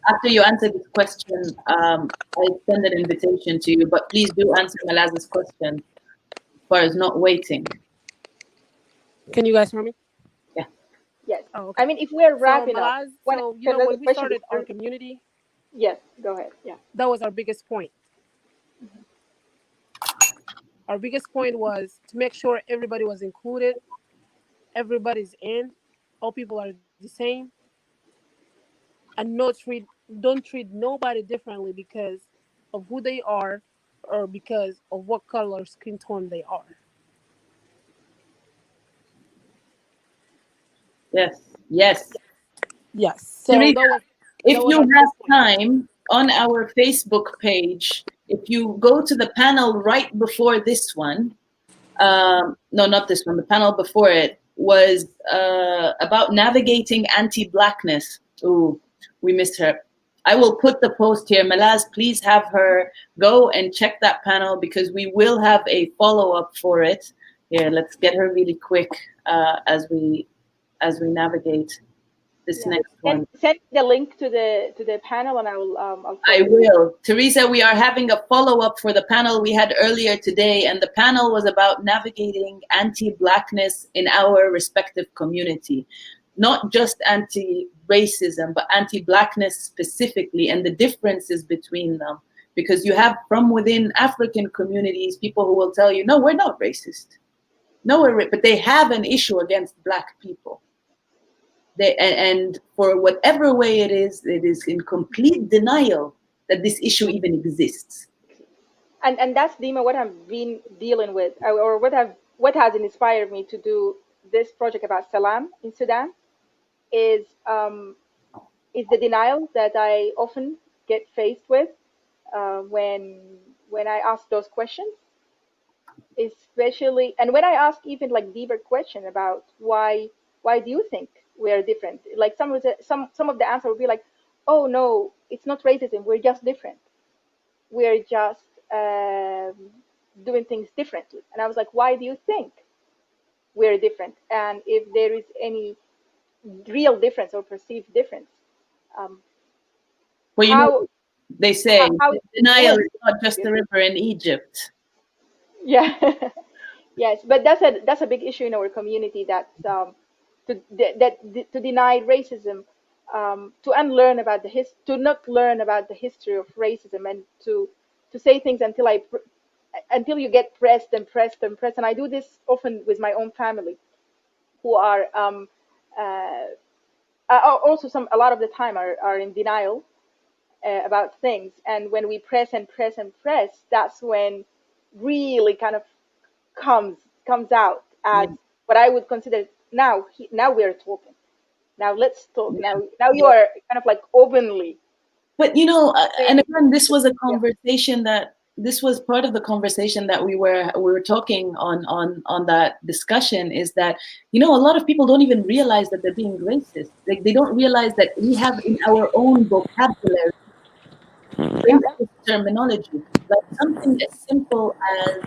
after you answer this question, I extend an invitation to you. But please do answer Malaz's question as far as not waiting. Can you guys hear me? Yeah. yes. Oh, okay. I mean, if we're So wrapping up, Malaz, when so another when we question started our before, community, yes, go ahead. Yeah. that was our biggest point. Our biggest point was to make sure everybody was included, everybody's in, all people are the same, and don't treat nobody differently because of who they are or because of what color skin tone they are. Yes. Yes. Yes. So Teresa, that if was you our have biggest point. time on our Facebook page, if you go to the panel right before this one, no, not this one, the panel before it was about navigating anti-blackness. Ooh, we missed her. I will put the post here. Malaz, please have her go and check that panel, because we will have a follow-up for it. Here, let's get her really quick as we navigate this Yeah. next And one. send the link to the panel, and I'll I forward it. will. Teresa, we are having a follow-up for the panel we had earlier today, and the panel was about navigating anti-Blackness in our respective community. not just anti-racism, but anti-Blackness specifically, and the differences between them. Because you have from within African communities people who will tell you, no, we're not racist. No, but they have an issue against Black people. And for whatever way it is in complete denial that this issue even exists. And that's, Dima, what I've been dealing with, or what has inspired me to do this project about Salam in Sudan is the denial that I often get faced with when I ask those questions, especially, and when I ask even like deeper question about why do you think we are different? Like some of the answer will be like, oh no, it's not racism, we're just different. We're just doing things differently. And I was like, why do you think we're different? And if there is any real difference or perceived difference, well, you know, they say denial is not just a river in Egypt. Yeah. Yes, but that's a big issue in our community, that to deny racism, to unlearn about to not learn about the history of racism, and to say things until you get pressed and pressed and pressed. And I do this often with my own family, who are also a lot of the time are in denial about things. And when we press and press and press, that's when really kind of comes out as what I would consider now we're talking. Now let's talk. Now you are kind of like openly. But you know, and again, this was a conversation this was part of the conversation that we were talking on that discussion, is that, you know, a lot of people don't even realize that they're being racist. Like, they don't realize that we have in our own vocabulary racist terminology. Like something as simple as,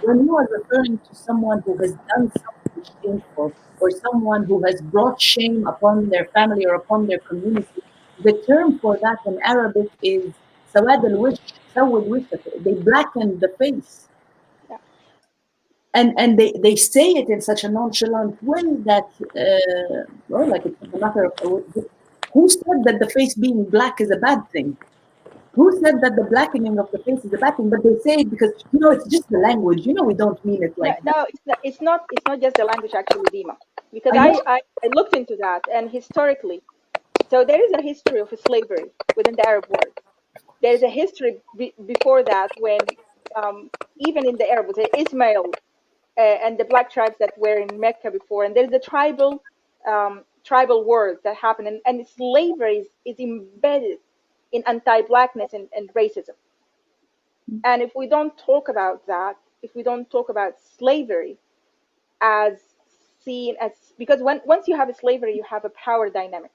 when you are referring to someone who has done something shameful, or someone who has brought shame upon their family or upon their community, the term for that in Arabic is sawad al-wish, they blacken the face. Yeah. And they say it in such a nonchalant way that, like it's a matter of, who said that the face being black is a bad thing? Who said that the blackening of the face is a bad thing? But they say it because, you know, it's just the language. You know, we don't mean it like that. No, it's not just the language, actually, Dima. Because I looked into that, and historically, so there is a history of slavery within the Arab world. There is a history before that, when even in the Arab, say Ismail and the black tribes that were in Mecca before, and there's the tribal wars that happen, and slavery is embedded in anti-blackness and racism. And if we don't talk about that, if we don't talk about slavery as seen as, because once you have a slavery, you have a power dynamic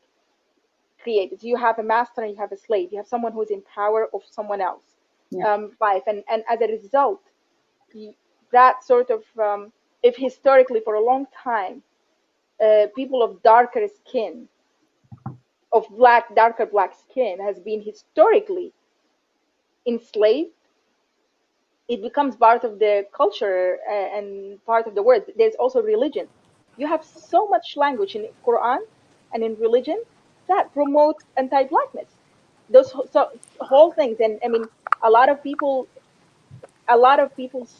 created. You have a master and you have a slave. You have someone who's in power of someone else life, and as a result, that sort of, if historically for a long time, people of darker skin, of darker black skin, has been historically enslaved, it becomes part of the culture and part of the word. There's also religion. You have so much language in Quran and in religion that promote anti-blackness. Those whole things, and I mean, a lot of people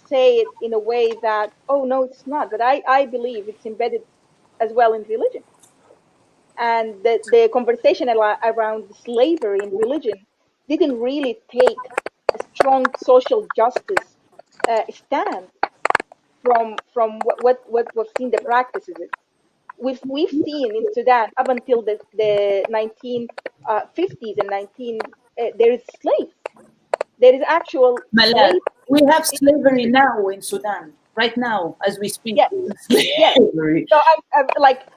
say it in a way that, oh no, it's not. But I believe it's embedded as well in religion. And the conversation around slavery in religion didn't really take a strong social justice stand from what we've seen the practices. We've seen in Sudan up until the 1950s and there is slaves. There is actual Malaz, slaves. we have slavery now in Sudan, right now as we speak. Yes. Slavery. So I'm like,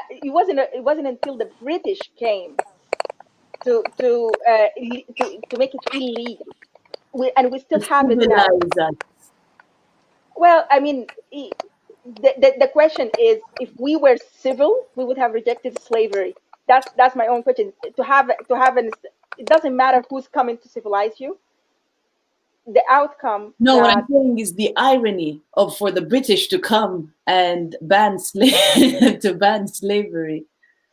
it wasn't until the British came to make it illegal, and we still have it now. Well, I mean, the question is, if we were civil, we would have rejected slavery. That's my own question. To have it doesn't matter who's coming to civilize you. the outcome No, what I'm that, saying is the irony of for the British to come and ban to ban slavery.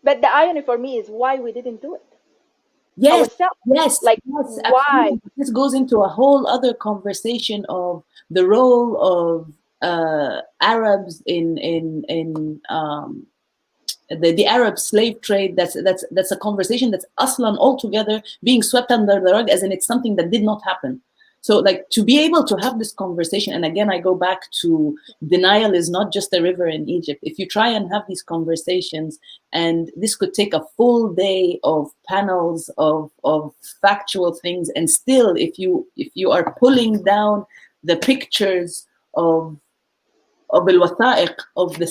but the irony for me is why we didn't do it Yes, ourselves. yes, Like, yes, why? absolutely. This goes into a whole other conversation of the role of Arabs in the Arab slave trade. That's a conversation that's aslan altogether being swept under the rug, as in it's something that did not happen. So, like, to be able to have this conversation, and again, I go back to denial is not just a river in Egypt. If you try and have these conversations, and this could take a full day of panels of factual things, and still, if you are pulling down the pictures of al-wathaiq, of the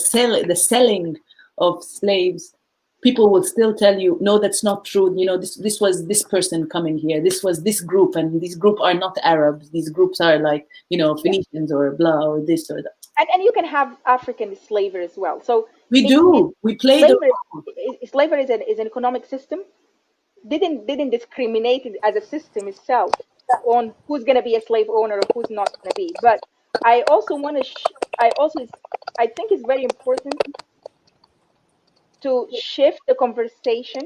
selling of slaves, people would still tell you, no, that's not true. You know, this was this person coming here. This was this group, and these group are not Arabs. These groups are like, you know, Phoenicians or blah or this or that. And you can have African slavery as well. So We do. We play the slavery, role. slavery is an economic system. Didn't discriminate it as a system itself on who's going to be a slave owner or who's not going to be. But I also want to. I think it's very important to shift the conversation.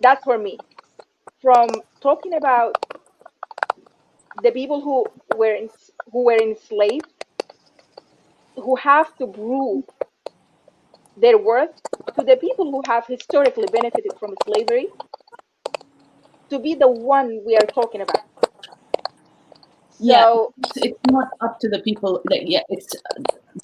That's for me, from talking about the people who were enslaved, who have to prove their worth, to the people who have historically benefited from slavery, to be the one we are talking about. Yeah, So it's not up to the people. Yeah, it's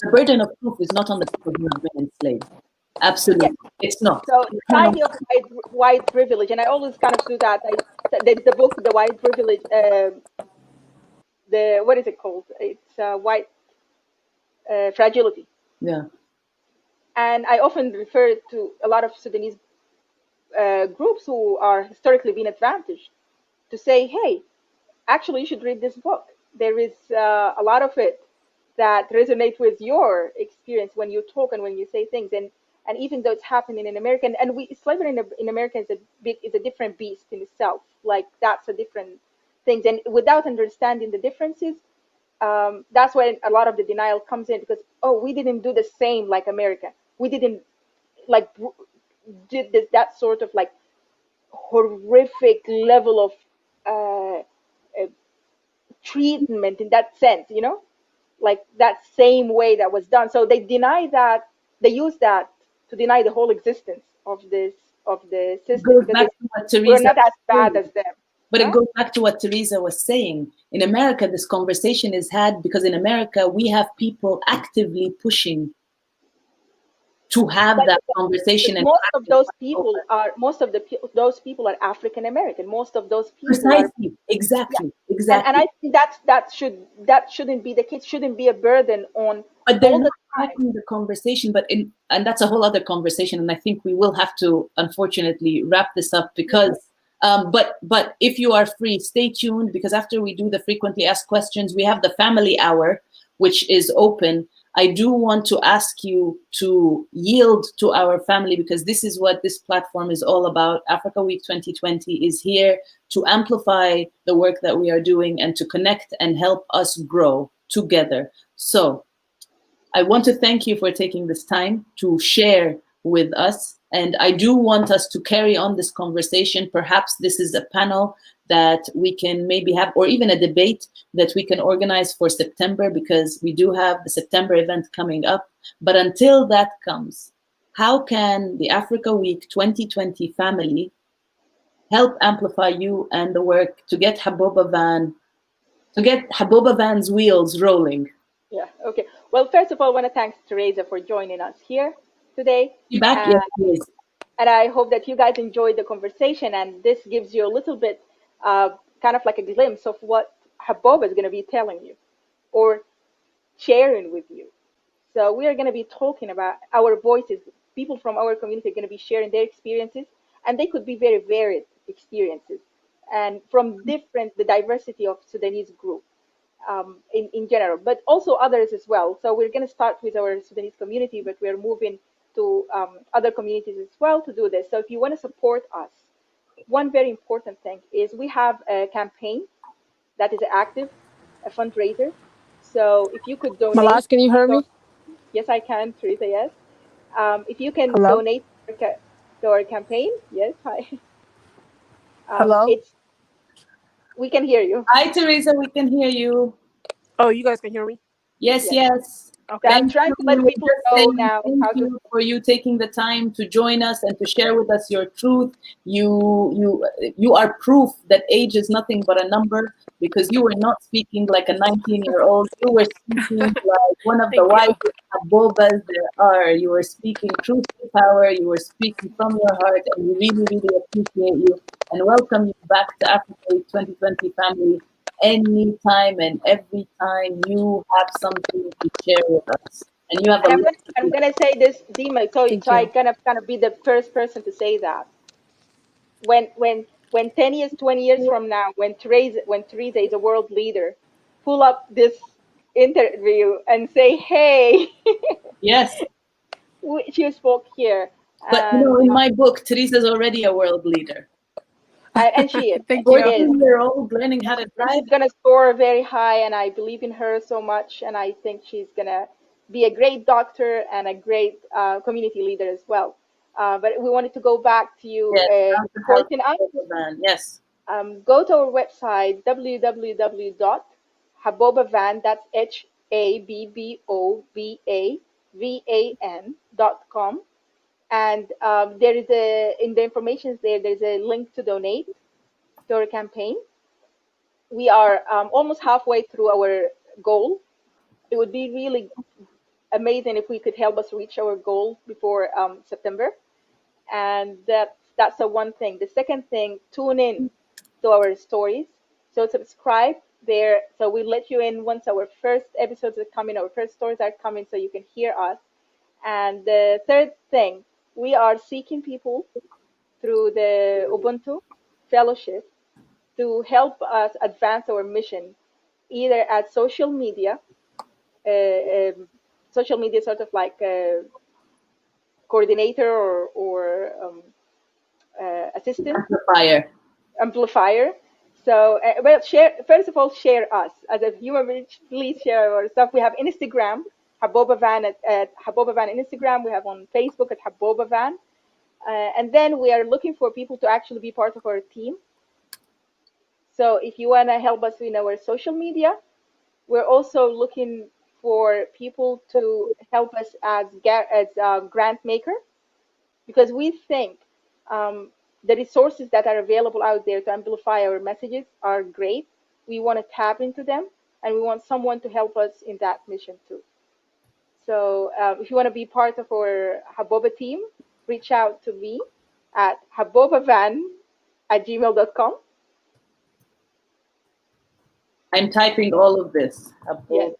the burden of proof is not on the people who have been enslaved. yeah, Absolutely, it's not. so It's the kind of, idea of white privilege, and I always kind of do that. There's the book, The White Privilege. The what is it called? It's white fragility, yeah. and I often refer to a lot of Sudanese groups who are historically being advantaged to say, hey, actually, you should read this book. There is a lot of it that resonate with your experience when you talk and when you say things. And even though it's happening in America, and slavery in America is a different beast in itself. Like, that's a different things. And without understanding the differences, that's when a lot of the denial comes in, because, oh, we didn't do the same like America. We didn't like did that sort of like horrific level of uh, treatment in that sense, like that same way that was done. So they deny that, they use that to deny the whole existence of the It system, goes because back to what we're Teresa not as was bad saying. as them. But it Huh? goes back to what Teresa was saying. In America, this conversation is had because in America, we have people actively pushing to have But that conversation. And most of those people are those people are African American. Most of those people are, precisely, yeah. exactly, And exactly. I think that shouldn't be the case. Shouldn't be a burden on But they're all the not time. having the conversation. And that's a whole other conversation. And I think we will have to, unfortunately, wrap this up because. But if you are free, stay tuned, because after we do the frequently asked questions, we have the family hour, which is open. I do want to ask you to yield to our family, because this is what this platform is all about. Africa Week 2020 is here to amplify the work that we are doing and to connect and help us grow together. So I want to thank you for taking this time to share with us. And I do want us to carry on this conversation. Perhaps this is a panel that we can maybe have, or even a debate that we can organize for September, because we do have the September event coming up. But until that comes, how can the Africa Week 2020 family help amplify you and the work to get Habboba Van's wheels rolling? Yeah. Okay. Well, first of all, I want to thank Teresa for joining us here today. You back? Yes, please. And I hope that you guys enjoyed the conversation, and this gives you a little bit, kind of like a glimpse of what Habboba is going to be telling you or sharing with you. So we are going to be talking about our voices. People from our community are going to be sharing their experiences, and they could be very varied experiences, and from the diversity of Sudanese group, in general, but also others as well. So we're going to start with our Sudanese community, but we're moving to other communities as well to do this. So if you want to support us, one very important thing is we have a campaign that is active, a fundraiser. So if you could donate. Malaz, can you hear me? Yes, I can, Teresa, yes. If you can Hello? donate to our campaign, yes, hi. Hello? We can hear you. Hi, Teresa, we can hear you. Oh, you guys can hear me? Yes, Yes. yes. Okay. I'm trying to let people know now how Thank to. you for you taking the time to join us and to share with us your truth. You are proof that age is nothing but a number, because you were not speaking like a 19-year-old. You were speaking like one of the Thank you. wisest Habbobas there are. You were speaking truth to power. You were speaking from your heart, and we really, really appreciate you and welcome you back to Africa 2020 family. Anytime and every time you have something to share with us, and you have a lot to I'm gonna say this, Dima. So Thank I'm you. gonna be the first person to say that. When 10 years, 20 years from now, when Teresa is a world leader, pull up this interview and say, "Hey, yes. she spoke here," But you and know, in my book, Teresa's already a world leader. she is, Thank she you. is. 14-year-old learning how to And drive. she's gonna score very high, and I believe in her so much, and I think she's gonna be a great doctor and a great community leader as well. But we wanted to go back to you Yes, how to help supporting us. the man. Yes. Go to our website www.habbobavan. That's HABBOBAVAN.com, and there is in the information there's a link to donate to our campaign. We are almost halfway through our goal. It would be really amazing if we could help us reach our goal before September. And that's the one thing. The second thing, tune in to our stories. So subscribe there. So we let you in once our first episodes are coming, our first stories are coming, so you can hear us. And the third thing, we are seeking people through the Ubuntu Fellowship to help us advance our mission, either at social media sort of like a coordinator or assistant, Amplifier. amplifier. So, well, share, first of all, share us as a human being. Please share our stuff. We have Instagram, Habboba Van at Habboba Van Instagram. We have on Facebook at Habboba Van. And then we are looking for people to actually be part of our team. So if you want to help us in our social media, we're also looking for people to help us as grant maker, because we think the resources that are available out there to amplify our messages are great. We want to tap into them, and we want someone to help us in that mission too. So if you want to be part of our Habboba team, reach out to me at habbobavan@gmail.com. I'm typing all of this. Yes.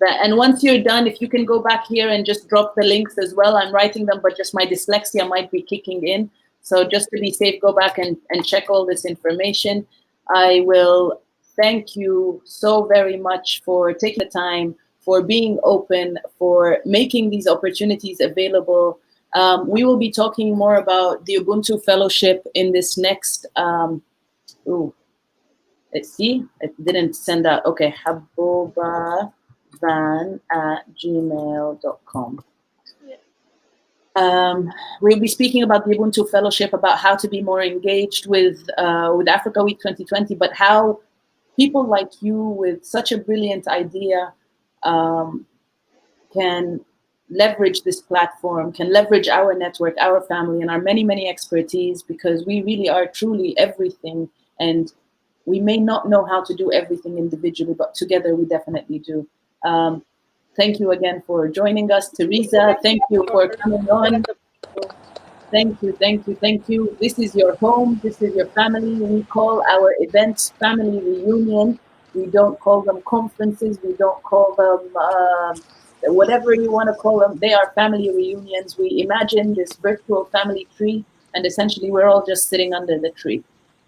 And once you're done, if you can go back here and just drop the links as well. I'm writing them, but just my dyslexia might be kicking in. So just to be safe, go back and check all this information. I will thank you so very much for taking the time, for being open, for making these opportunities available. We will be talking more about the Ubuntu Fellowship in this next, let's see, it didn't send out. Okay, habbobavan@gmail.com. We'll be speaking about the Ubuntu Fellowship, about how to be more engaged with Africa Week 2020, but how people like you with such a brilliant idea can leverage this platform, can leverage our network, our family, and our many, many expertise, because we really are truly everything. And we may not know how to do everything individually, but together we definitely do. Thank you again for joining us. Teresa, thank you for coming on. Thank you, thank you, thank you. This is your home, this is your family. We call our events family reunion. We don't call them conferences, we don't call them whatever you want to call them. They are family reunions. We imagine this virtual family tree, and essentially we're all just sitting under the tree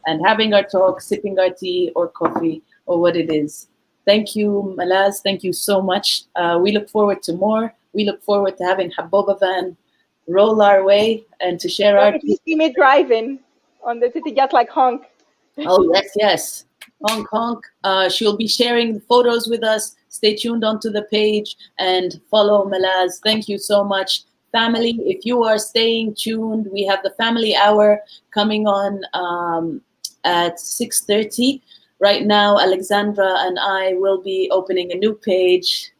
and having our talk, sipping our tea or coffee or what it is. Thank you, Malaz. Thank you so much. We look forward to more. We look forward to having Habboba Van roll our way and to share our. If you see me driving on the city, just like honk. Oh, yes, yes. Honk, honk. She'll be sharing photos with us. Stay tuned onto the page and follow Malaz. Thank you so much. Family, if you are staying tuned, we have the family hour coming on at 6:30. Right now, Alexandra and I will be opening a new page.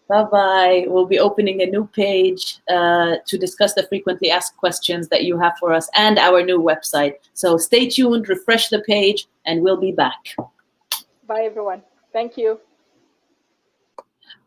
Bye-bye. We'll be opening a new page to discuss the frequently asked questions that you have for us and our new website. So stay tuned, refresh the page, and we'll be back. Bye, everyone. Thank you.